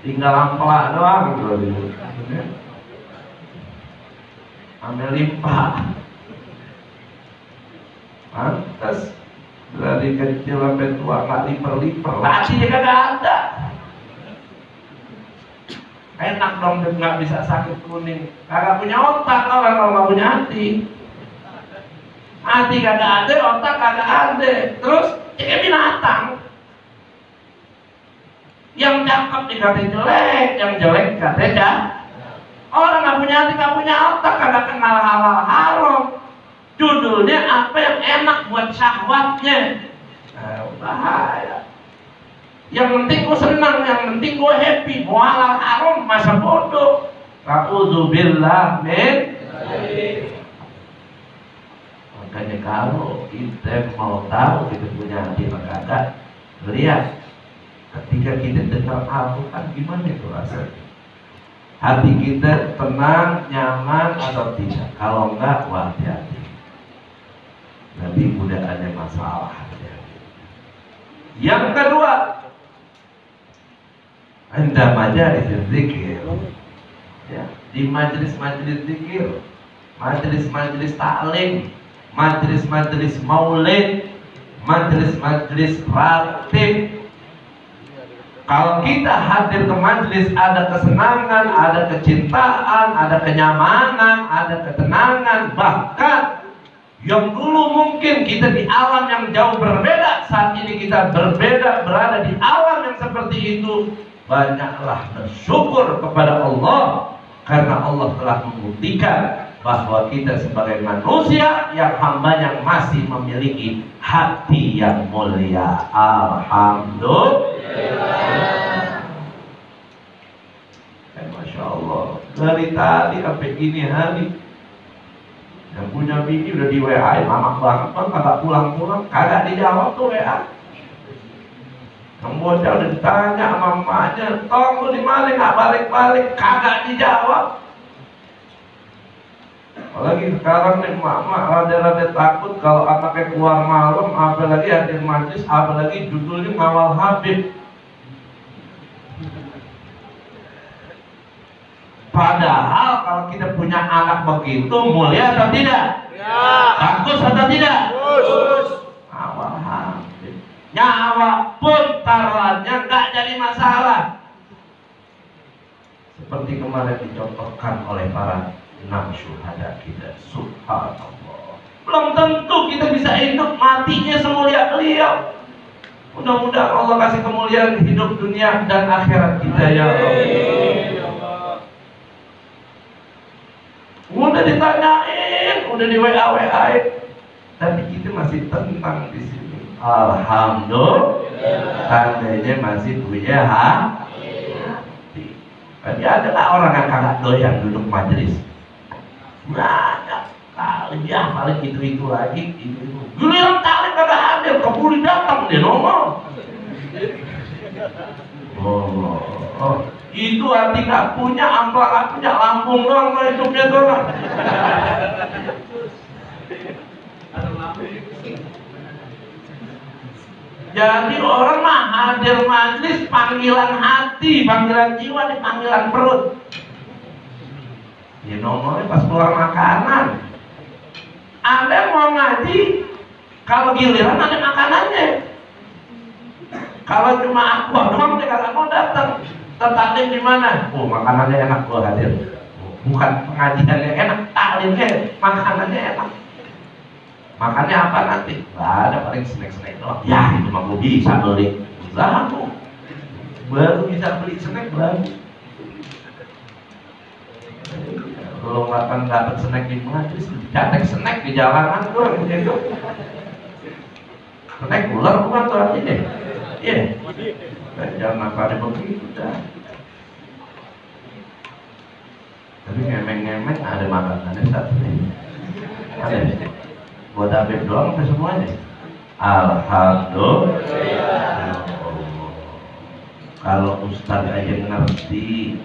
tinggal ampela doang gitu. Ambil limpa. Pantas dari kecil sampai tua nggak liper-liper, hatinya kagak ada. Enak dong nggak bisa sakit kuning, kagak punya otak orang kalau nggak punya hati. Hati kagak ada, otak kagak ada, terus kayak binatang. Yang cakep dikatain jelek, yang jelek dikatain dah. Orang nggak punya hati, nggak punya otak, kagak kenal halal haram. Judulnya apa yang enak buat syahwatnya. Bahaya. Yang penting gue senang, yang penting gue happy. Mau halal haram masa bodoh. A'udzubillah min. Makanya kalau kita mau tahu kita punya hati kagak, lihat ketika kita dengar Al-Quran gimana itu rasanya. Hati kita tenang, nyaman atau tidak? Kalau enggak, hati-hati. Nanti udah ada masalah. Yang kedua, anda majelis zikir, ya, di majelis-majelis zikir, majelis-majelis taklim, majelis-majelis maulid, majelis-majelis ratib. Kalau kita hadir ke majelis, ada kesenangan, ada kecintaan, ada kenyamanan, ada ketenangan, bahkan yang dulu mungkin kita di alam yang jauh berbeda, saat ini kita berbeda, berada di alam yang seperti itu. banyaklah bersyukur kepada Allah, karena Allah telah membuktikan bahwa kita sebagai manusia yang hambanya masih memiliki hati yang mulia. Alhamdulillah. Masya Allah, dari tadi sampai gini hari yang punya bini udah di WA, mama banget bang, kagak pulang-pulang, kagak dijawab tuh WA. Yang bocah udah ditanya sama mamanya, tong lu di mana nggak balik-balik, kagak dijawab. Apalagi sekarang nih mama rada-rada takut kalau anaknya keluar malam, apalagi hadir majlis, apalagi judulnya ngawal Habib. Padahal kalau kita punya anak begitu, mulia atau tidak? Ya. Bagus atau tidak? Bagus. Ngawal Habib. Nyawa pun taruhannya nggak jadi masalah. Seperti kemarin dicontohkan oleh para 6 syuhada kita. Subhanallah. Belum tentu kita bisa hidup matinya semulia beliau. Mudah-mudahan Allah kasih kemuliaan hidup dunia dan akhirat kita ya Allah. Udah ditanyain, udah di WA-WA, tapi kita masih tenang di sini. Alhamdulillah, tandanya masih punya hati. Tapi ada nggak orang yang kagak doyan duduk majelis? Banyak kali ya, paling itu lagi, itu. Giliran kali kagak hadir, keburu datang dia ngomong. Oh, itu hati nggak punya, ampla nggak punya, lambung doang kalau hidupnya doang. Jadi orang mah hadir majlis panggilan hati, panggilan jiwa, di panggilan perut. Ya nomornya pas keluar makanan. Anda mau ngaji, kalau giliran ada makanannya. Kalau cuma aku doang dia kagak mau datang. Tertaklim di mana? Oh, makanannya enak, gua hadir. Bukan pengajiannya enak, taklimnya, makanannya enak. Makannya apa nanti? Gak ada, paling snack-snack doang. Ya itu mah gue bisa beli. Lah aku baru bisa beli snack baru. Kalau makan dapat snack di majlis, dapat snack di jalanan tuh gitu. Snack ular bukan tuh artinya deh. Iya. Jangan pada begitu dah. Tapi ngemeng-ngemeng ada makanannya satu nih. Ada. Buat Habib doang ke semuanya. Alhamdulillah. Kalau Ustaz aja ngerti,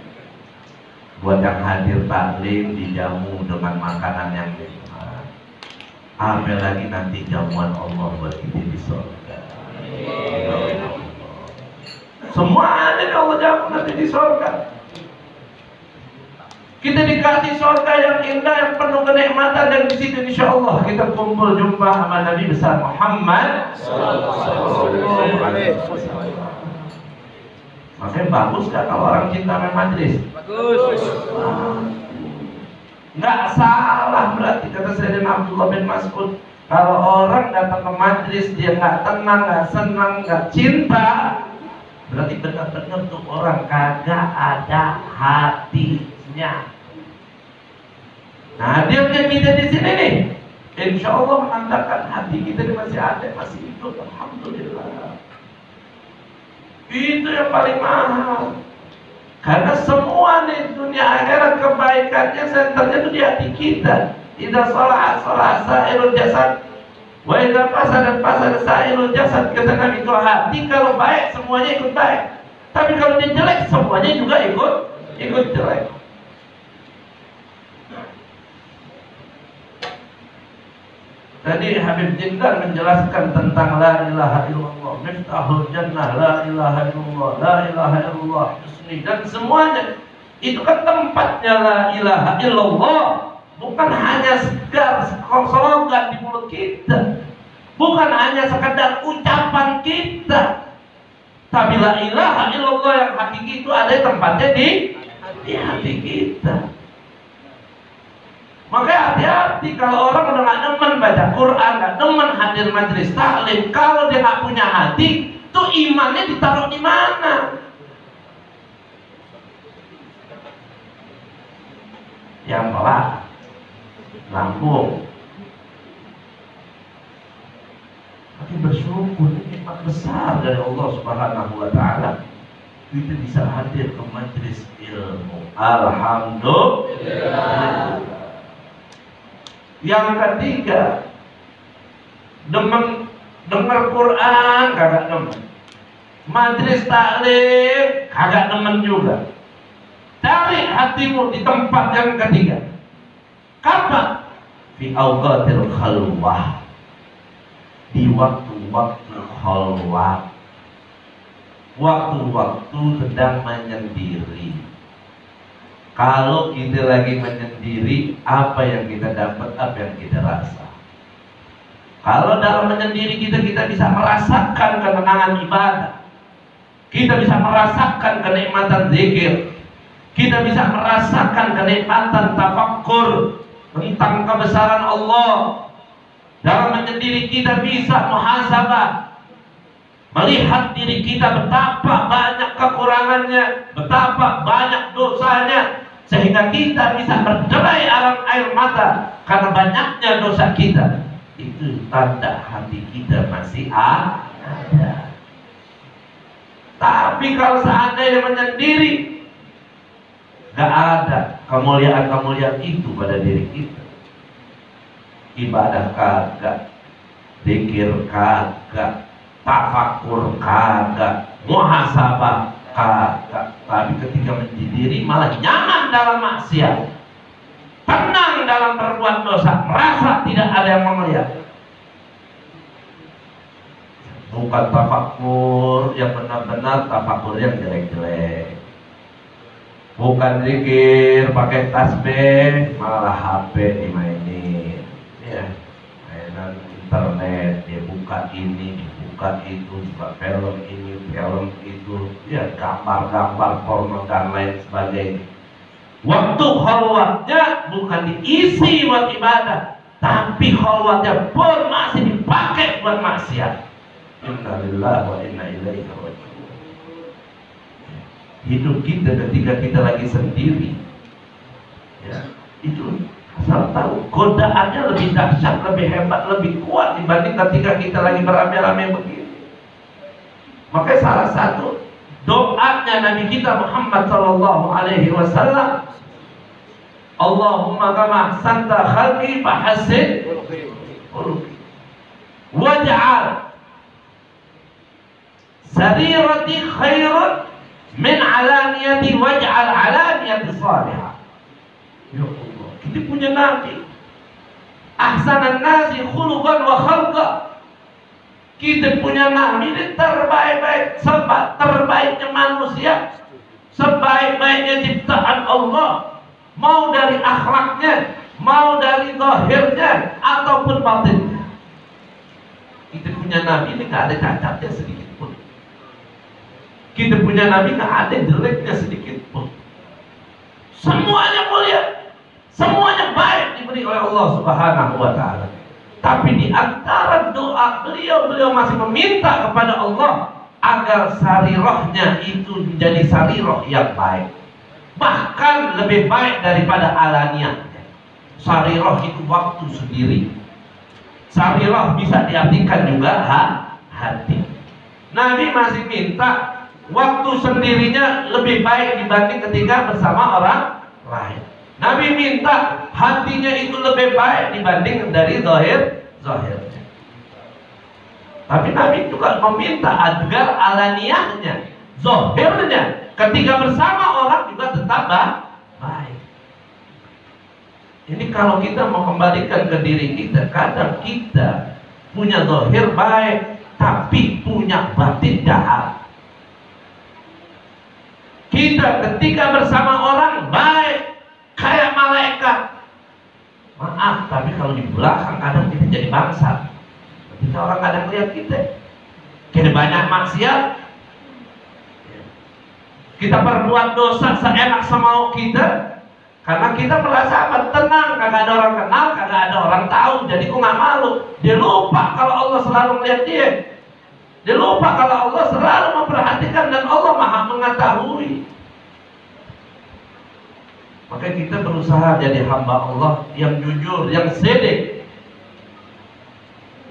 buat yang hadir taklim dijamu dengan makanan yang nikmat, apalagi nanti jamuan Allah buat kita di surga. Semua ada yang Allah jamu nanti di surga. Kita dikasih surga yang indah, yang penuh kenikmatan, dan di situ insya Allah kita kumpul jumpa sama Nabi besar Muhammad sallallahu alaihi wasallam. Makanya bagus kan kalau orang cinta sama majlis? Bagus. Nggak salah berarti kata Sayyidina Abdullah bin Mas'ud, kalau orang datang ke majlis dia nggak tenang, nggak senang, nggak cinta, berarti benar-benar tuh orang kagak ada hatinya. Nah, hadirnya kita di sini nih, insya Allah menandakan hati kita ini masih ada, masih hidup. Alhamdulillah. Itu yang paling mahal. Karena semua nih dunia akhirat kebaikannya senternya itu di hati kita. Idza shalahat sairul jasad, wa idza fasadat sairul jasad. Kata Nabi, itu hati kalau baik semuanya ikut baik. Tapi kalau dia jelek semuanya juga ikut jelek. Tadi Habib Jindar menjelaskan tentang la ilaha illallah, miftahul jannah, la ilaha illallah, la ilaha illallah, husni, dan semuanya itu kan tempatnya la ilaha illallah. Bukan hanya sekedar slogan di mulut kita, bukan hanya sekedar ucapan kita, tapi la ilaha illallah yang hakiki itu ada tempatnya di hati kita. Makanya hati-hati kalau orang udah gak demen baca Quran, gak demen hadir majelis taklim, kalau dia gak punya hati, tuh imannya ditaruh di mana? yang melak, lambung. Tapi bersyukur, nikmat besar dari Allah Subhanahu wa Ta'ala. Kita bisa hadir ke majelis ilmu. Alhamdulillah. Yang ketiga, demen dengar Quran kagak demen. Majelis taklim kagak demen juga. Cari hatimu di tempat yang ketiga. Kapan? Fi awqatil khalwah. Di waktu-waktu khalwat. Waktu-waktu sedang menyendiri. Kalau kita lagi menyendiri, apa yang kita dapat, apa yang kita rasa. Kalau dalam menyendiri kita bisa merasakan ketenangan ibadah. Kita bisa merasakan kenikmatan zikir. Kita bisa merasakan kenikmatan tafakkur tentang kebesaran Allah. Dalam menyendiri kita bisa muhasabah, melihat diri kita betapa banyak kekurangannya, betapa banyak dosanya, sehingga kita bisa berderai air mata karena banyaknya dosa kita. Itu tanda hati kita masih ada. Tapi kalau seandainya menyendiri, gak ada kemuliaan-kemuliaan itu pada diri kita. Ibadah kagak, zikir kagak, tafakur kagak, muhasabah kagak. Tapi ketika menyendiri malah nyaman dalam maksiat, tenang dalam berbuat dosa, merasa tidak ada yang melihat. Bukan tafakur yang benar-benar, tafakur yang jelek-jelek. Bukan zikir pakai tasbih, malah HP dimainin. Ya, mainan internet, dia buka ini, buka itu, buka film ini, film itu, ya gambar-gambar porno dan lain sebagainya. Waktu khalwatnya bukan diisi buat ibadah, tapi khalwatnya pun masih dipakai buat maksiat. Innalillahi wa inna ilaihi raji'un. Hidup kita ketika kita lagi sendiri, ya, itu asal tahu godaannya lebih dahsyat, lebih hebat, lebih kuat dibanding ketika kita lagi beramai-ramai begini. Makanya salah satu doanya Nabi kita Muhammad sallallahu alaihi wasallam, Allahumma kama ahsanta khalqi fahassin khuluqi waj'al sarirati khairun min alaniyati waj'al alaniyati salihah. Ya Allah, kita punya Nabi ahsanan nasi khuluqan wa khalqa. Kita punya Nabi ini terbaik-baik, terbaiknya manusia, sebaik-baiknya ciptaan Allah, mau dari akhlaknya, mau dari zahirnya ataupun batinnya. Kita punya Nabi ini gak ada cacatnya sedikit pun. Kita punya Nabi gak ada jeleknya sedikit pun. Semuanya mulia, semuanya baik diberi oleh Allah Subhanahu wa Ta'ala. Tapi di antara doa beliau masih meminta kepada Allah agar sarirahnya itu menjadi sarirah yang baik, bahkan lebih baik daripada alaniyahnya. Sarirah itu waktu sendiri. Sarirah bisa diartikan juga hati. Nabi masih minta waktu sendirinya lebih baik dibanding ketika bersama orang lain. Nabi minta hatinya itu lebih baik dibanding dari zahirnya. Tapi Nabi juga meminta agar alaniyahnya, zahirnya, ketika bersama orang juga tetap baik. Ini kalau kita mau kembalikan ke diri kita, kadang kita punya zahir baik, tapi punya batin jahat. Kita ketika bersama orang baik, kayak malaikat. Maaf, tapi kalau di belakang kadang kita jadi bangsat. Ketika orang kadang lihat kita banyak maksiat, kita perbuat dosa seenak semau kita, karena kita merasa amat tenang, kagak ada orang kenal, kagak ada orang tahu, jadi aku nggak malu. Dia lupa kalau Allah selalu melihat dia. Dia lupa kalau Allah selalu memperhatikan dan Allah Maha mengetahui. Maka kita berusaha jadi hamba Allah yang jujur, yang sedek,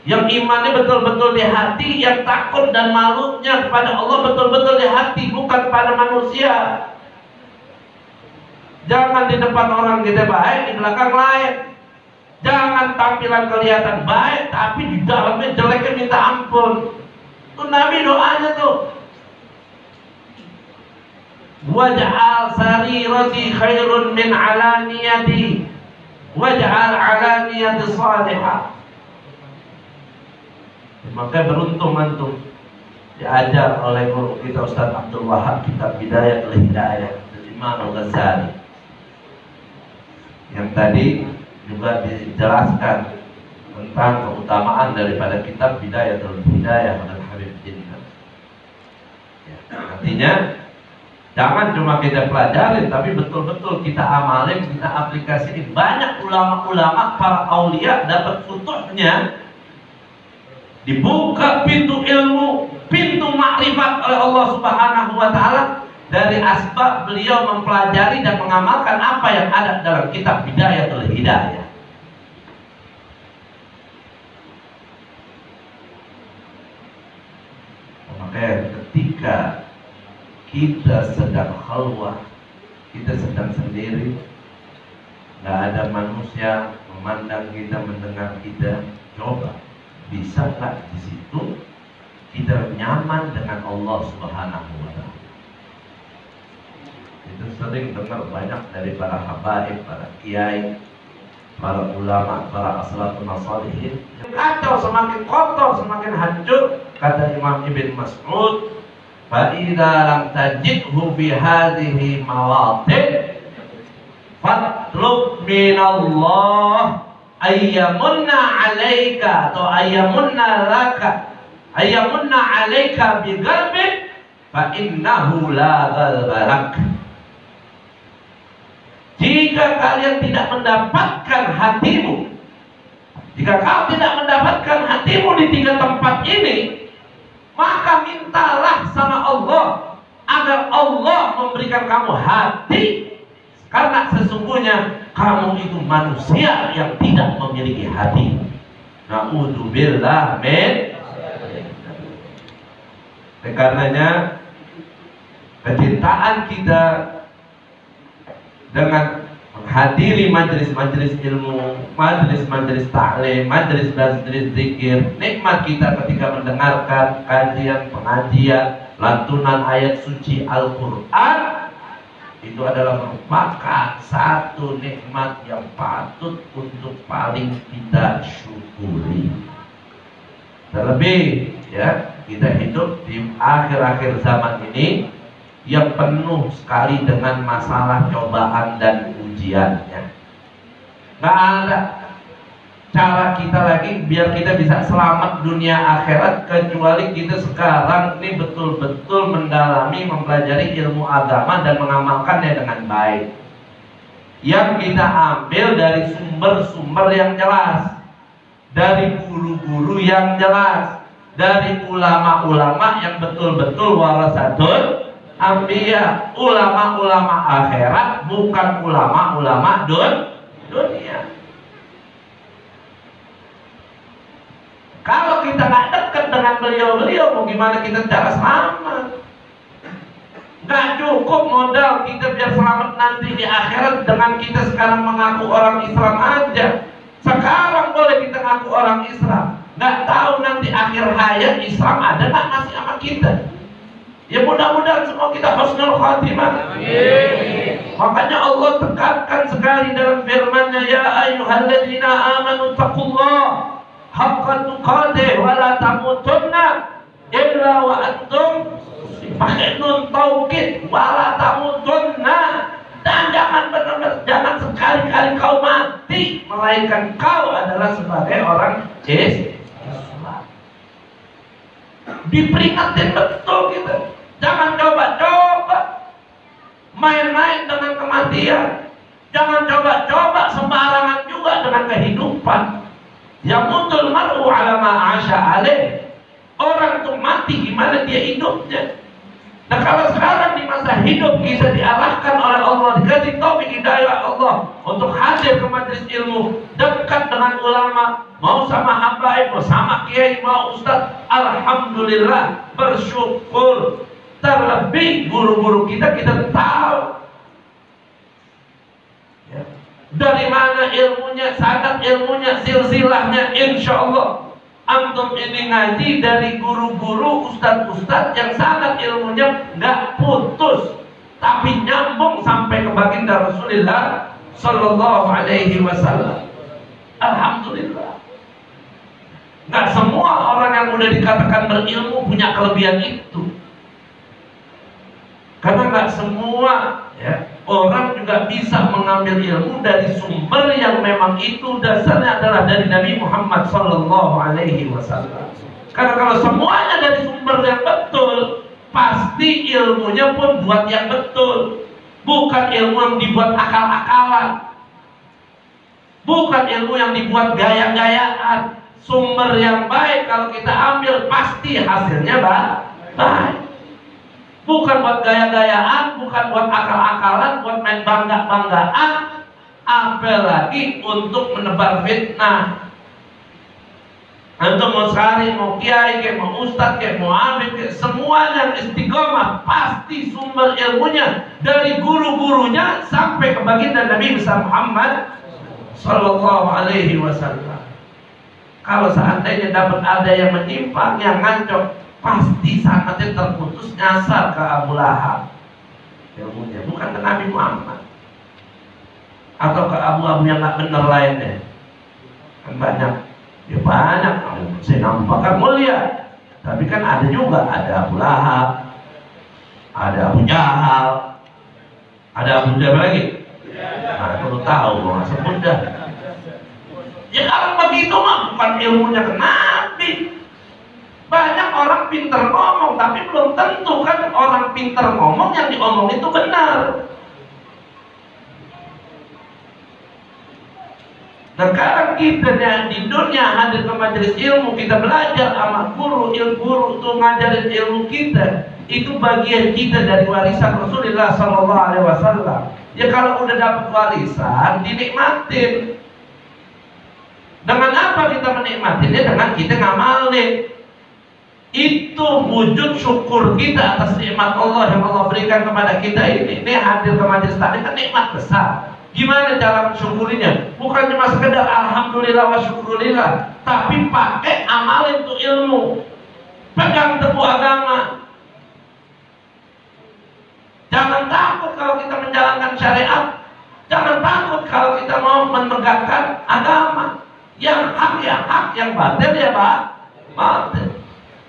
yang imannya betul-betul di hati, yang takut dan malunya kepada Allah betul-betul di hati, bukan pada manusia. Jangan di depan orang kita baik, di belakang lain. Jangan tampilan kelihatan baik, tapi di dalamnya jeleknya minta ampun. Itu Nabi doanya tuh. Waj'al sarirati khairun min alaniyati, waj'al alaniyati salihah. Maka beruntung antum diajar oleh guru kita Ustaz Abdul Wahab kitab Bidayatul Hidayah dari Imam Al-Ghazali, yang tadi juga dijelaskan tentang keutamaan daripada kitab Bidayatul Hidayah oleh Habib Jindan. Ya, artinya jangan cuma kita pelajarin, tapi betul-betul kita amalin, kita aplikasiin. Banyak ulama-ulama, para aulia dapat futuhnya, dibuka pintu ilmu, pintu makrifat oleh Allah Subhanahu wa Ta'ala dari asbab beliau mempelajari dan mengamalkan apa yang ada dalam kitab Bidayatul Hidayah. Maka ketika kita sedang khalwah, kita sedang sendiri, nggak ada manusia memandang kita, mendengar kita, coba bisa nggak di situ kita nyaman dengan Allah Subhanahu wa Ta'ala? Itu sering dengar banyak dari para habaib, para kiai, para ulama, para aslatun salihin. Kacau, semakin kotor, semakin hancur. Kata Imam Ibn Mas'ud, فَإِذَا لَمْ تَجِدْهُ بِهَذِهِ مَوَاطِنْ فَاطْلُبْ مِنَ اللَّهِ أَيَّمُنَّ عَلَيْكَ atau أَيَّمُنَّ لَكَ أَيَّمُنَّ عَلَيْكَ بِقَلْبٍ فَإِنَّهُ لَا قَلْبَ لَكَ. Jika kalian tidak mendapatkan hatimu, jika kau tidak mendapatkan hatimu di 3 tempat ini, maka mintalah sama Allah agar Allah memberikan kamu hati, karena sesungguhnya kamu itu manusia yang tidak memiliki hati. Na'udzubillah min. Karenanya kecintaan kita dengan menghadiri majelis-majelis ilmu, majelis-majelis ta'lim, majelis-majelis zikir, nikmat kita ketika mendengarkan kajian, pengajian, lantunan ayat suci Al-Quran, itu adalah merupakan satu nikmat yang patut untuk paling kita syukuri. Terlebih ya, kita hidup di akhir-akhir zaman ini yang penuh sekali dengan masalah cobaan dan ujiannya. Nggak ada cara kita lagi biar kita bisa selamat dunia akhirat kecuali kita sekarang ini betul-betul mendalami, mempelajari ilmu agama dan mengamalkannya dengan baik, yang kita ambil dari sumber-sumber yang jelas, dari guru-guru yang jelas, dari ulama-ulama yang betul-betul warasatul Ambiya, ulama-ulama akhirat, bukan ulama-ulama dunia. Kalau kita nggak dekat dengan beliau-beliau, mau gimana kita cara selamat? Nggak cukup modal kita biar selamat nanti di akhirat dengan kita sekarang mengaku orang Islam aja. Sekarang boleh kita ngaku orang Islam, nggak tahu nanti akhir hayat Islam ada nggak masih sama kita. Ya mudah-mudahan semua kita husnul khatimah. Makanya Allah tekankan sekali dalam firman-Nya, ya ayyuhalladzina amanu taqullaha haqqa tuqatih wa la tamutunna illa wa antum, pakai nun taukid, wa la tamutunna, dan jangan benar-benar, jangan sekali-kali kau mati melainkan kau adalah sebagai orang Islam. Diperingatin betul kita. Jangan coba-coba main-main dengan kematian. Jangan coba-coba sembarangan juga dengan kehidupan. Yamutul mar'u ala ma 'asha alaih. Orang tuh mati gimana dia hidupnya. Nah kalau sekarang di masa hidup kita diarahkan oleh Allah, dikasih taufik hidayah Allah untuk hadir ke majelis ilmu, dekat dengan ulama, mau sama habaib, mau sama kiai, mau ustaz, alhamdulillah, bersyukur. Terlebih guru-guru kita tahu ya, dari mana ilmunya, sanad ilmunya, silsilahnya, insya Allah. Antum ini ngaji dari guru-guru, ustadz-ustadz yang sangat ilmunya nggak putus, tapi nyambung sampai ke baginda Rasulullah Sallallahu Alaihi Wasallam. Alhamdulillah. Nggak semua orang yang udah dikatakan berilmu punya kelebihan itu, karena nggak semua ya, orang juga bisa mengambil ilmu dari sumber yang memang itu dasarnya adalah dari Nabi Muhammad Sallallahu Alaihi Wasallam. Karena kalau semuanya dari sumber yang betul, pasti ilmunya pun buat yang betul, bukan ilmu yang dibuat akal-akalan, bukan ilmu yang dibuat gaya-gayaan. Sumber yang baik kalau kita ambil pasti hasilnya baik. Bukan buat gaya-gayaan, bukan buat akal-akalan, buat main bangga-banggaan, apalagi untuk menebar fitnah. Antum mau sari, mau kiai, mau ustadz, mau abid, semuanya istiqomah, pasti sumber ilmunya dari guru-gurunya sampai ke baginda Nabi besar Muhammad Sallallahu Alaihi Wasallam. Kalau seandainya dapat ada yang menyimpang, yang ngancok, pasti sangatnya terputus, nyasar ke Abu Lahab ilmunya, bukan ke Nabi Muhammad atau ke abu-abu yang nggak benar lainnya. Kan banyak, ya banyak. Saya nampakkan mulia, tapi kan ada juga, ada Abu Lahab, ada Abu Jahal, ada Abu Jahal lagi. Nah, perlu tahu, nggak sebut dah. Ya kalau begitu mah bukan ilmunya ke Nabi. Banyak orang pintar ngomong, tapi belum tentu kan orang pintar ngomong yang diomong itu benar. Nah, sekarang kita di dunia hadir ke majelis ilmu, kita belajar sama guru, guru tuh ngajarin ilmu kita. Itu bagian kita dari warisan Rasulullah Sallallahu Alaihi Wasallam. Ya kalau udah dapat warisan, dinikmatin. Dengan apa kita menikmatinya? Dengan kita ngamalin. Itu wujud syukur kita atas nikmat Allah yang Allah berikan kepada kita ini. Ini hadir ke majelis tadi kan nikmat besar. Gimana cara mensyukurinya? Bukan cuma sekedar alhamdulillah wa syukurillah, tapi pakai amalin tuh ilmu. Pegang teguh agama. Jangan takut kalau kita menjalankan syariat. Jangan takut kalau kita mau menegakkan agama. Yang hak ya hak, yang batil ya batil.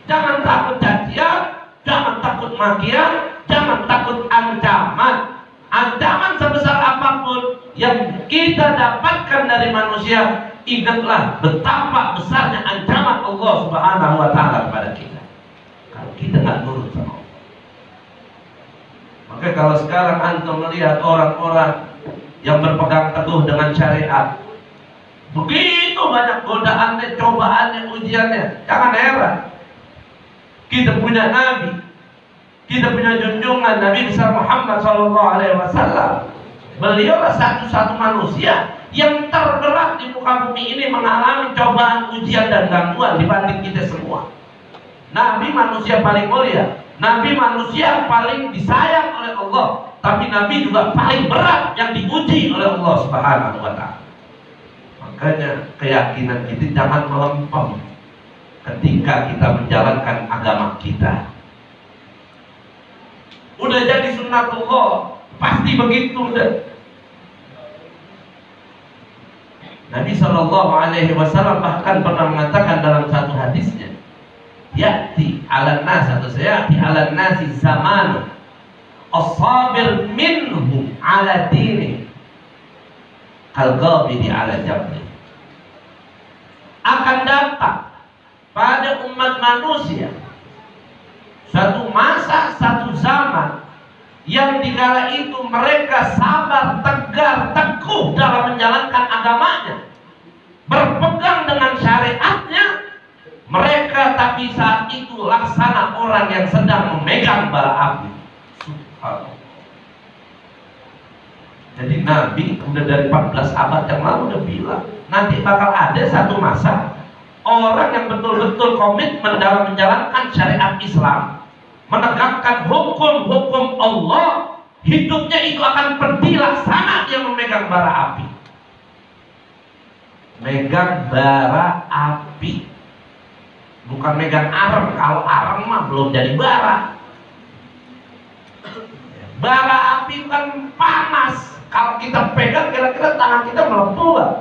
Jangan takut cacian, jangan takut makian, jangan takut ancaman. Ancaman sebesar apapun yang kita dapatkan dari manusia, ingatlah betapa besarnya ancaman Allah Subhanahu wa Ta'ala kepada kita kalau kita nggak nurut sama Allah. Maka kalau sekarang antum melihat orang-orang yang berpegang teguh dengan syariat, begitu banyak godaannya, cobaannya, ujiannya, jangan heran. Kita punya Nabi, kita punya junjungan Nabi besar Muhammad Sallallahu Alaihi Wasallam. Beliaulah satu-satu manusia yang terberat di muka bumi ini mengalami cobaan, ujian dan gangguan dibanding kita semua. Nabi manusia paling mulia, Nabi manusia paling disayang oleh Allah, tapi Nabi juga paling berat yang diuji oleh Allah Subhanahu Wa Taala. Makanya keyakinan kita jangan melempem ketika kita menjalankan agama kita. Udah jadi sunnatullah, pasti begitu deh. Nabi Sallallahu Alaihi Wasallam bahkan pernah mengatakan dalam satu hadisnya, ya'ti 'alan nas, atau sayati 'alan nasi zaman as-sabir minhum 'ala dini kal-ghabidi 'ala jabri. Akan datang pada umat manusia satu masa, satu zaman yang dikala itu mereka sabar, tegar, teguh dalam menjalankan agamanya, berpegang dengan syariatnya, Mereka tapi saat itu laksana orang yang sedang memegang bara api. Subhanallah. Jadi Nabi udah dari 14 abad yang lalu udah bilang, nanti bakal ada satu masa orang yang betul-betul komitmen dalam menjalankan syariat Islam, menegakkan hukum-hukum Allah, hidupnya itu akan pedih laksana dia memegang bara api. Megang bara api, bukan megang areng. Kalau areng mah belum jadi bara. Bara api kan panas. Kalau kita pegang, kira-kira tangan kita melepuh gak?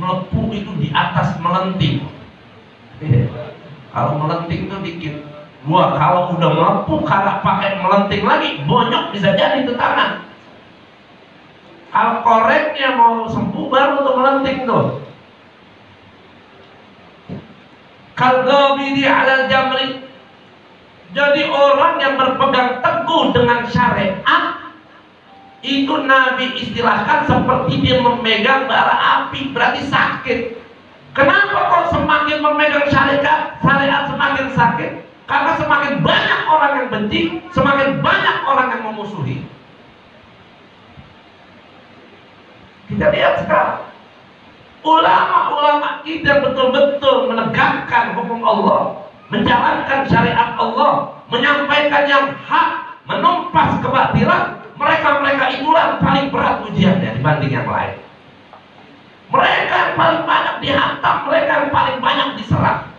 Melepuh itu di atas melenting. Kalau melenting itu dikit. Kalau udah melepuh, kalau pakai melenting lagi, bonyok bisa jadi itu tangan. Kalau koreknya mau sembuh baru untuk melenting tuh. Kalau bidi alal jamri. Jadi orang yang berpegang teguh dengan syariat itu Nabi istilahkan seperti dia memegang bara api, berarti sakit. Kenapa kok semakin memegang syariat semakin sakit? Karena semakin banyak orang yang benci, semakin banyak orang yang memusuhi. Kita lihat sekarang, ulama-ulama kita betul-betul menegakkan hukum Allah, menjalankan syariat Allah, menyampaikan yang hak, menumpas kebatilan. Mereka itulah paling berat ujiannya dibanding yang lain. Mereka yang paling banyak dihantam, mereka yang paling banyak diserang.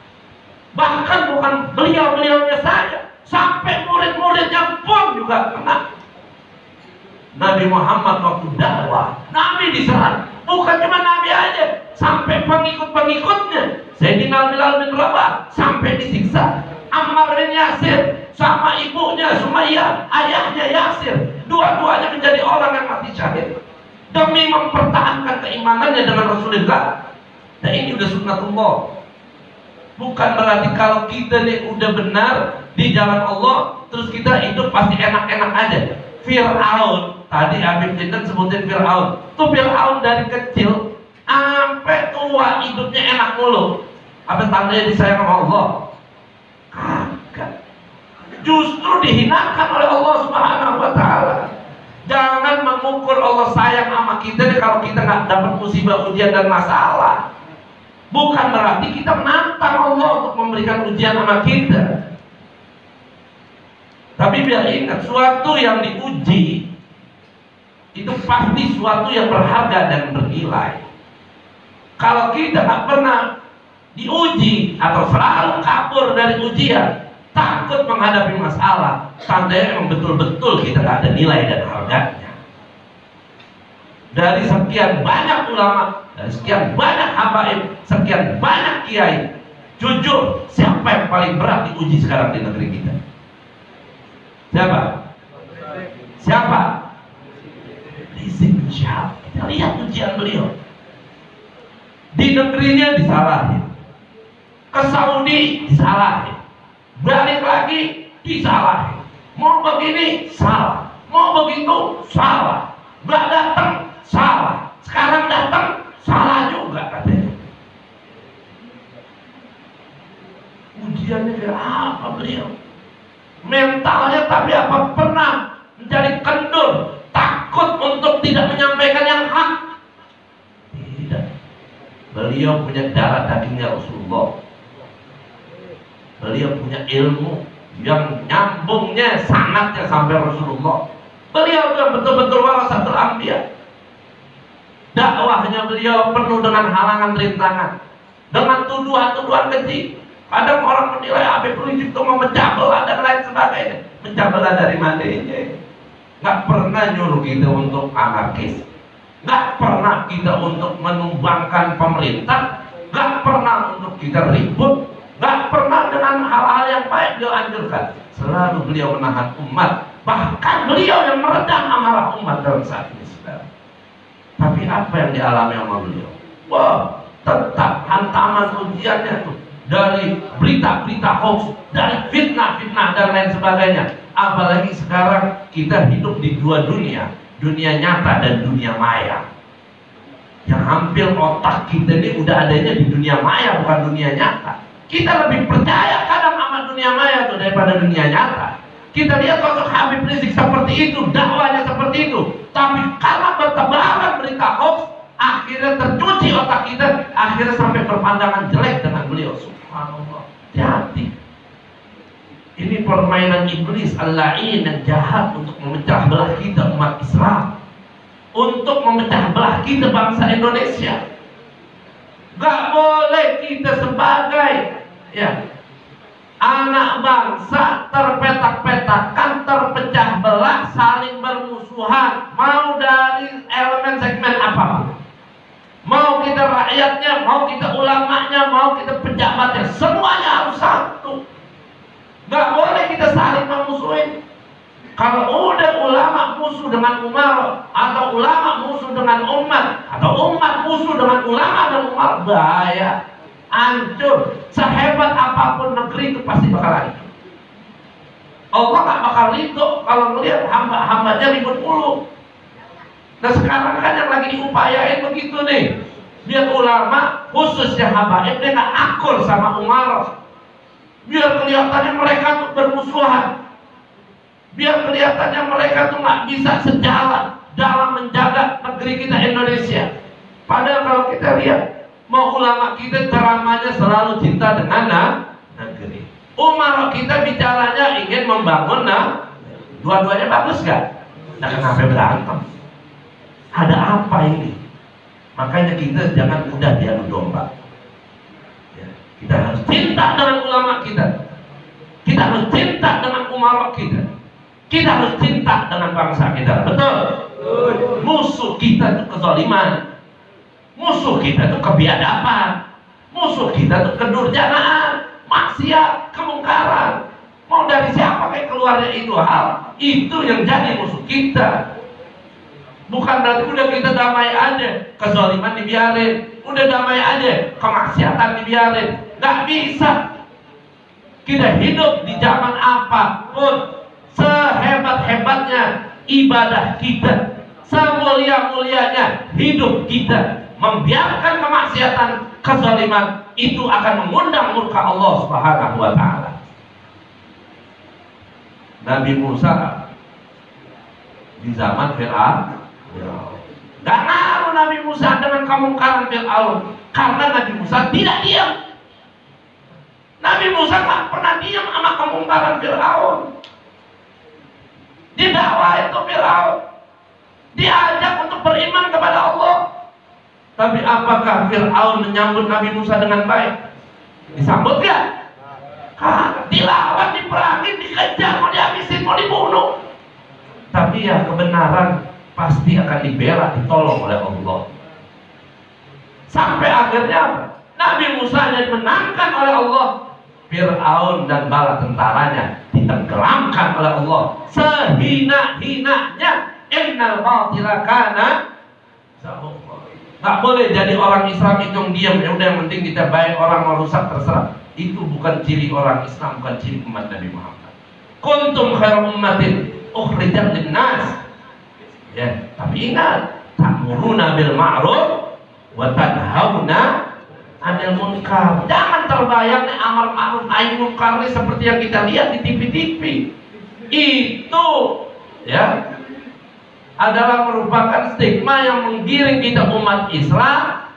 Bahkan bukan beliau-beliaunya saja, sampai murid-muridnya pun juga kena. Nabi Muhammad waktu dakwah, Nabi diserang. Bukan cuma Nabi aja, sampai pengikut-pengikutnya. Sayyidina Bilal bin Rabah sampai disiksa. Ammar bin Yasir sama ibunya Sumayyah, ayahnya Yasir, dua-duanya menjadi orang yang mati syahid demi mempertahankan keimanannya dengan Rasulullah. Dan ini udah sunnatullah. Bukan berarti kalau kita nih udah benar di jalan Allah, terus kita hidup pasti enak-enak aja. Fir'aun, tadi Habib Jindan sebutin Fir'aun. Tuh Fir'aun dari kecil sampai tua hidupnya enak mulu. Apa tandanya disayang sama Allah? Kagak. Justru dihinakan oleh Allah Subhanahu wa Ta'ala. Jangan mengukur Allah sayang sama kita kalau kita nggak dapat musibah, ujian dan masalah. Bukan berarti kita menantang Allah untuk memberikan ujian sama kita. Tapi biar ingat, suatu yang diuji itu pasti suatu yang berharga dan bernilai. Kalau kita nggak pernah diuji atau selalu kabur dari ujian, takut menghadapi masalah, tandanya memang betul-betul kita nggak ada nilai dan harganya. Dari sekian banyak ulama, dari sekian banyak habaib, sekian banyak kiai, jujur, siapa yang paling berat diuji sekarang di negeri kita? Siapa? Siapa? Rizik Syihab. Kita lihat ujian beliau. Di negerinya disalahin, ke Saudi disalahin, balik lagi disalahin, mau begini salah, mau begitu salah, nggak datang salah, sekarang datang salah juga katanya. Ujiannya kayak apa beliau? Mentalnya tapi apa pernah menjadi kendur, takut untuk tidak menyampaikan yang hak? Tidak. Beliau punya darah dagingnya Rasulullah. Beliau punya ilmu yang nyambungnya, sangatnya sampai Rasulullah. Beliau yang betul-betul warasatul anbiya. Dakwahnya beliau penuh dengan halangan rintangan, dengan tuduhan-tuduhan keji. Kadang orang menilai Habib Rizik itu memecah belah dan lain sebagainya. Mecah belah dari mana ini? Nggak pernah nyuruh kita untuk anarkis, nggak pernah kita untuk menumbangkan pemerintah, nggak pernah untuk kita ribut, nggak pernah dengan hal-hal yang baik beliau anjurkan. Selalu beliau menahan umat, bahkan beliau yang meredam amarah umat dalam saat ini, saudara. Tapi apa yang dialami sama beliau? Wah, tetap hantaman ujiannya tuh, dari berita-berita hoax, dari fitnah-fitnah dan lain sebagainya. Apalagi sekarang kita hidup di dua dunia, dunia nyata dan dunia maya. yang hampir otak kita ini udah adanya di dunia maya, bukan dunia nyata. Kita lebih percaya kadang sama dunia maya tuh daripada dunia nyata. Kita lihat sosok Habib Rizik seperti itu, dakwanya seperti itu, tapi karena bertebaran berita hoax, akhirnya tercuci otak kita, akhirnya sampai berpandangan jelek dengan beliau. Subhanallah, hati-hati. Ini permainan iblis al-la'in yang jahat untuk memecah belah kita umat Islam, untuk memecah belah kita bangsa Indonesia. Gak boleh kita sebagai anak bangsa terpetak-petakan, terpecah belah, saling bermusuhan, mau dari elemen segmen apapun, mau kita rakyatnya, mau kita ulamanya, mau kita pejabatnya, semuanya harus satu. Gak boleh kita saling memusuhin. Kalau udah ulama musuh dengan Umar, atau ulama musuh dengan umat, atau umat musuh dengan ulama dan Umar, bahaya, hancur. Sehebat apapun negeri itu pasti bakal hancur. Allah gak bakal ridho kalau melihat hamba-hambanya ribut mulu. Nah sekarang kan yang lagi diupayain begitu nih, biar ulama khususnya habaib dia gak akur sama Umar, biar kelihatannya mereka tuh bermusuhan, biar kelihatannya mereka tuh nggak bisa sejalan dalam menjaga negeri kita Indonesia. Padahal kalau kita lihat, mau ulama kita ceramahnya selalu cinta dengan negeri. Umar kita bicaranya ingin membangun dua-duanya bagus gak? Nah kenapa berantem? Ada apa ini? Makanya kita jangan mudah diadu domba. Kita harus cinta dengan ulama kita. Kita harus cinta dengan umara kita. Kita harus cinta dengan bangsa kita. Betul? Musuh kita itu kezaliman. Musuh kita itu kebiadaban. Musuh kita itu kedurjanaan, maksiat, kemungkaran. Mau dari siapa kayak keluarnya itu hal, itu yang jadi musuh kita. Bukan berarti udah kita damai aja, kezaliman dibiarin, udah damai aja, kemaksiatan dibiarin. Gak bisa. Kita hidup di zaman apapun, sehebat-hebatnya ibadah kita, semulia-mulianya hidup kita, membiarkan kemaksiatan, kezaliman, itu akan mengundang murka Allah Subhanahu wa ta'ala. Nabi Musa di zaman Fir'aun, gak ngaruh Nabi Musa dengan kemungkaran Fir'aun, karena Nabi Musa tidak diam. Nabi Musa gak pernah diam sama kemungkaran Fir'aun. Didakwa itu Fir'aun, diajak untuk beriman kepada Allah. Tapi apakah Fir'aun menyambut Nabi Musa dengan baik? Disambut gak? Dilawan, diperangin, dikejar, mau dihabisin, mau dibunuh. Tapi ya kebenaran pasti akan dibela, ditolong oleh Allah. Sampai akhirnya apa? Nabi Musa dimenangkan oleh Allah. Fir'aun dan bala tentaranya ditenggelamkan oleh Allah. Sehina-hinanya, innal batila kana zahuqa. Gak boleh jadi orang Islam itu yang diam, ya udah yang penting kita baik, orang mau rusak terserah. Itu bukan ciri orang Islam, bukan ciri umat Nabi Muhammad. Kuntum khairu ummatin ukhrijat linnas. Ya, tapi ingat, ta'muruna bil ma'ruf wa tanhauna 'anil munkar. Jangan terbayang nih amar ma'ruf nahi munkar ini seperti yang kita lihat di TV-TV. Itu ya adalah merupakan stigma yang menggiring kita umat Islam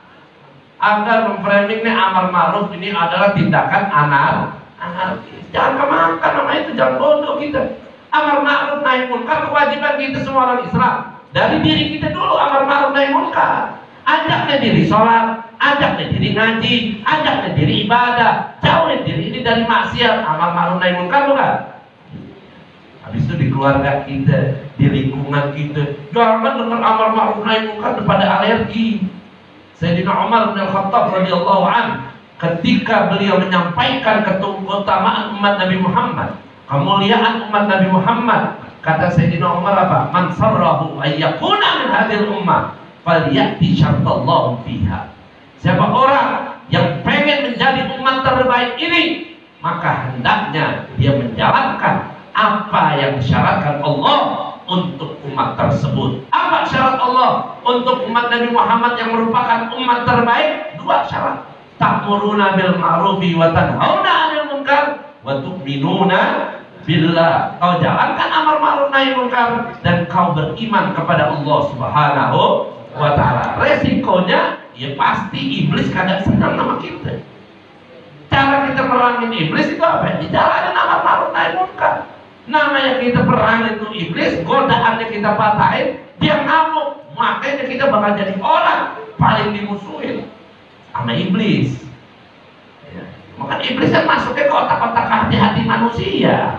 agar memframing nih amar ma'ruf ini adalah tindakan anarkis. Jangan kemakan nama itu, jangan bodoh kita. Amar ma'ruf nahi munkar kewajiban kita semua orang Islam. Dari diri kita dulu amar ma'ruf nahi munkar. Ajaknya diri sholat, ajaknya diri ngaji, ajaknya diri ibadah, jauhin diri ini dari maksiat. Amar ma'ruf nahi munkar bukan? Habis itu di keluarga kita, di lingkungan kita, jangan dengar amar ma'ruf nahi munkar pada alergi. Sayyidina Umar bin Khattab radhiyallahu anhu ketika beliau menyampaikan keutamaan umat Nabi Muhammad, kemuliaan umat Nabi Muhammad, kata Sayyidina Umar apa? Man sarrahu ayyakuna min hadhil ummah falyati syartallahu fiha. Siapa orang yang pengen menjadi umat terbaik ini, maka hendaknya dia menjalankan apa yang disyaratkan Allah untuk umat tersebut. Apa syarat Allah untuk umat Nabi Muhammad yang merupakan umat terbaik? 2 syarat. Ta'muruna bil ma'rufi wa tanhauna 'anil munkar wa tu'minuna billah. Kau jalankan amar ma'ruf nahi munkar dan kau beriman kepada Allah Subhanahu wa ta'ala. Resikonya ya pasti iblis kagak senang sama kita. Cara kita perangin iblis itu apa? Dijalanin amar ma'ruf nahi munkar. Namanya kita perangin tuh iblis, godaannya kita patahin, dia ngamuk, makanya kita bakal jadi orang paling dimusuhin sama iblis. Ya. Maka iblis kan masuknya ke otak-otak hati-hati manusia,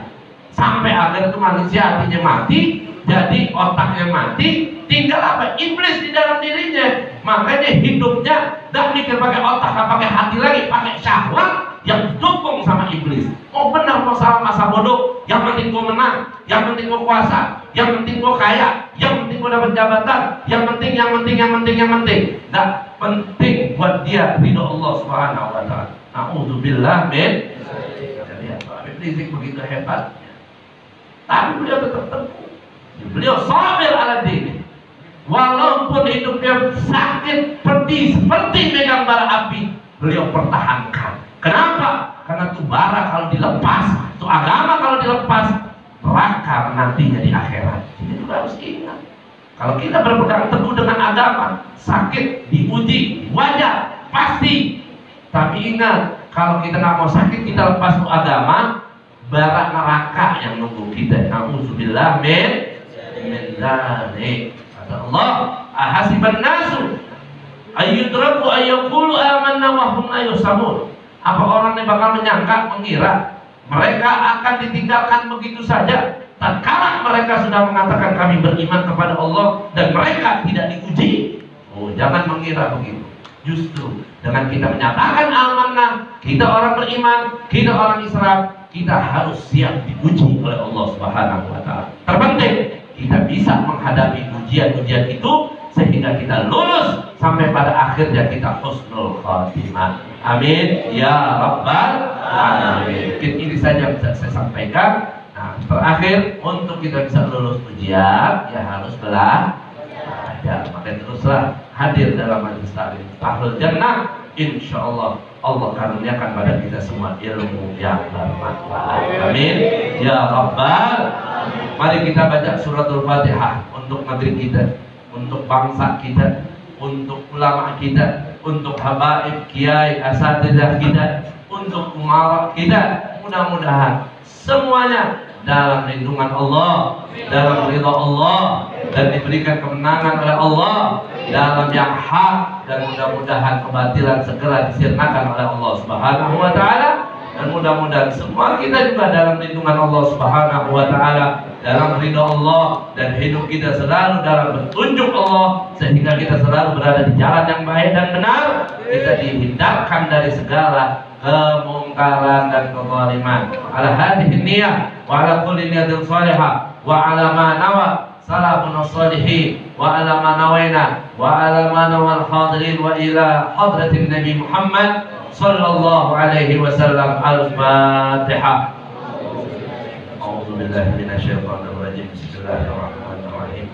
sampai akhirnya tuh manusia hatinya mati, jadi otaknya mati, tinggal apa? Iblis di dalam dirinya. Makanya hidupnya gak mikir pakai otak, gak pakai hati lagi, pakai syahwat yang dukung sama iblis. Mau benar mau salah masa bodoh, yang penting gua menang, yang penting gua kuasa, yang penting gua kaya, yang penting gua dapat jabatan, yang penting. Gak penting buat dia ridho Allah Subhanahu wa ta'ala. Na'udzubillah min. Lihat iblis begitu hebat, tapi beliau tetap teguh. Beliau sabir ala dini. Walaupun hidupnya sakit pedih seperti megang bara api, beliau pertahankan. Kenapa? Karena tuh bara kalau dilepas, tuh agama kalau dilepas, neraka nantinya di akhirat. Kita juga harus ingat. Kalau kita berpegang teguh dengan agama, sakit, diuji, wajar, pasti. Tapi ingat, kalau kita nggak mau sakit, kita lepas tuh agama, bara neraka yang nunggu kita. Na'udzubillah min dzalik. Kata Allah, ahasiban nasu ayyudraku ayyaqulu amanna wa hum la yusamun. Apa orang yang bakal menyangka, mengira mereka akan ditinggalkan begitu saja tatkala mereka sudah mengatakan kami beriman kepada Allah dan mereka tidak diuji? Oh, jangan mengira begitu. Justru dengan kita menyatakan amanah, kita orang beriman, kita orang Islam, kita harus siap diuji oleh Allah Subhanahu wa ta'ala. Terpenting kita bisa menghadapi ujian-ujian itu sehingga kita lulus sampai pada akhirnya kita husnul khatimah. Amin ya rabbal alamin. Mungkin ini saja yang bisa saya sampaikan. Nah, terakhir, untuk kita bisa lulus ujian ya harus belajar. Maka teruslah hadir dalam majelis taklim Ahlul Jannah. Insyaallah Allah karuniakan pada kita semua ilmu yang bermanfaat. Amin ya rabbal. Mari kita baca suratul Fatihah untuk negeri kita, untuk bangsa kita, untuk ulama kita, untuk habaib, kiai, asatidzah kita, untuk umara kita. Mudah-mudahan semuanya dalam lindungan Allah, dalam ridha Allah, dan diberikan kemenangan oleh Allah dalam yang hak, dan mudah-mudahan kebatilan segera disirnakan oleh Allah Subhanahu wa ta'ala. Dan mudah-mudahan semua kita juga dalam lindungan Allah Subhanahu wa ta'ala, dalam ridha Allah, dan hidup kita selalu dalam petunjuk Allah, sehingga kita selalu berada di jalan yang baik dan benar. Kita dihindarkan dari segala kemungkaran dan kezaliman. Ala hadhihi niyah wa ala kulli niyatin salihah wa ala ma nawa salafun salihin wa ala ma nawaina wa ala ma nawal hadirin wa ila hadratin Nabi Muhammad sallallahu alaihi wasallam. Al-Fatihah. A'udzu billahi minasyaitonir rajim. Bismillahirrahmanirrahim.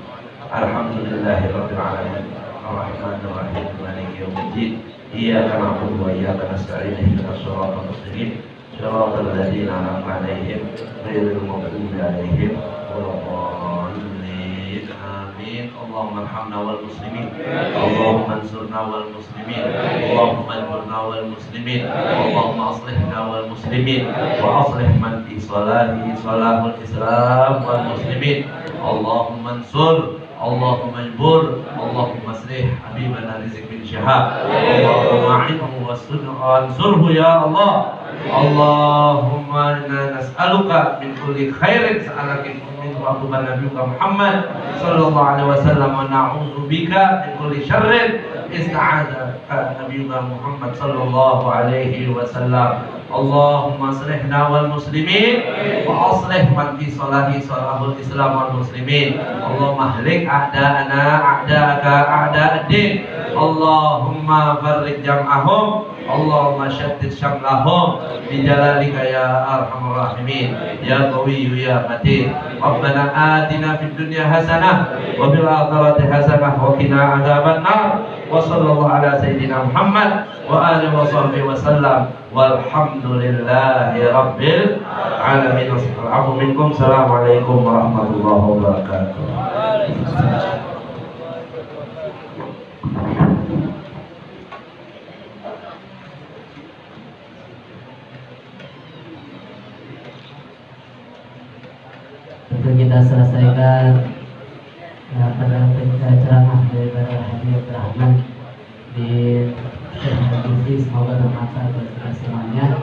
Alhamdulillahirabbil alamin. Arrahmanir rahim. Maliki yaumiddin. Iyyaka na'budu wa iyyaka nasta'in. Ihdinas siratal mustaqim. Shiratal ladzina an'amta 'alaihim ghairil maghdubi 'alaihim waladdallin. Amin. Allahumma arhamna wal muslimin. Allahumma ansurna wal muslimin. Allahumma ansurna wal muslimin. Allahumma aslihna wal muslimin wa aslih man fi salatihi salahul islam wal muslimin. Allahumma ansur, Allahumma jbur, Allahumma aslih habibana Rizik bin Syihab. Allahumma a'inhu wansurhu ya Allah. Allahumma inna nas'aluka min kulli khairin sa'alaka minhu abduka nabiyuka Muhammad sallallahu alaihi wasallam, wa na'udzu bika min kulli syarrin ista'adzaka nabiyuka Muhammad sallallahu alaihi wasallam. Allahumma aslihna wal muslimin wa aslih man fi salahi salahul islam wal muslimin. Allahumma ahlik a'da'ana a'da'aka a'da'ad-din Allahumma farrij jam'ahum, Allahumma syaddid syamlahum bijalalika ya arhamar rahimin ya qawiyyu ya matin. Rabbana atina fid dunya hasanah wa fil akhirati hasanah wa qina adzabannar. Wa sallallahu ala sayyidina Muhammad wa alihi wa sahbihi wa sallam walhamdulillahi rabbil alamin. Assalamu minkum. Assalamualaikum warahmatullahi wabarakatuh. Untuk kita selesaikan pada ceramah daripada Habib Rahman di Syekh. Semoga bermanfaat bagi kita semuanya.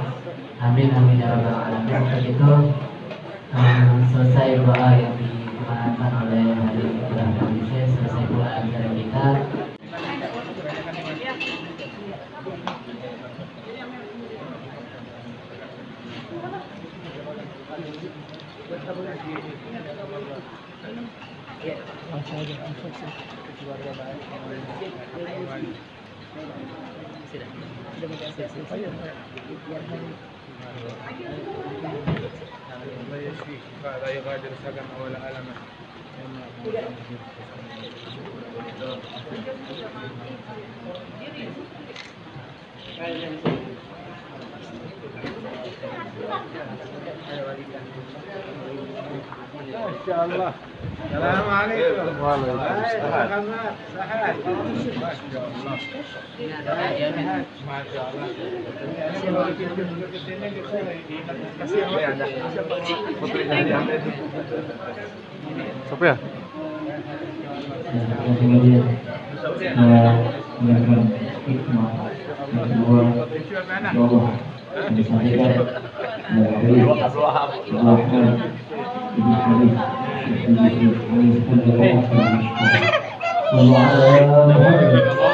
Amin amin ya rabbal alamin. Untuk itu selesai doa yang dimanfaatkan oleh Habib Rahman di Syekh, selesai pula acara kita. Insyaallah. Assalamualaikum. Waalaikumsalam. Sehat. Masyaallah. Masyaallah. Siapa ya? Allah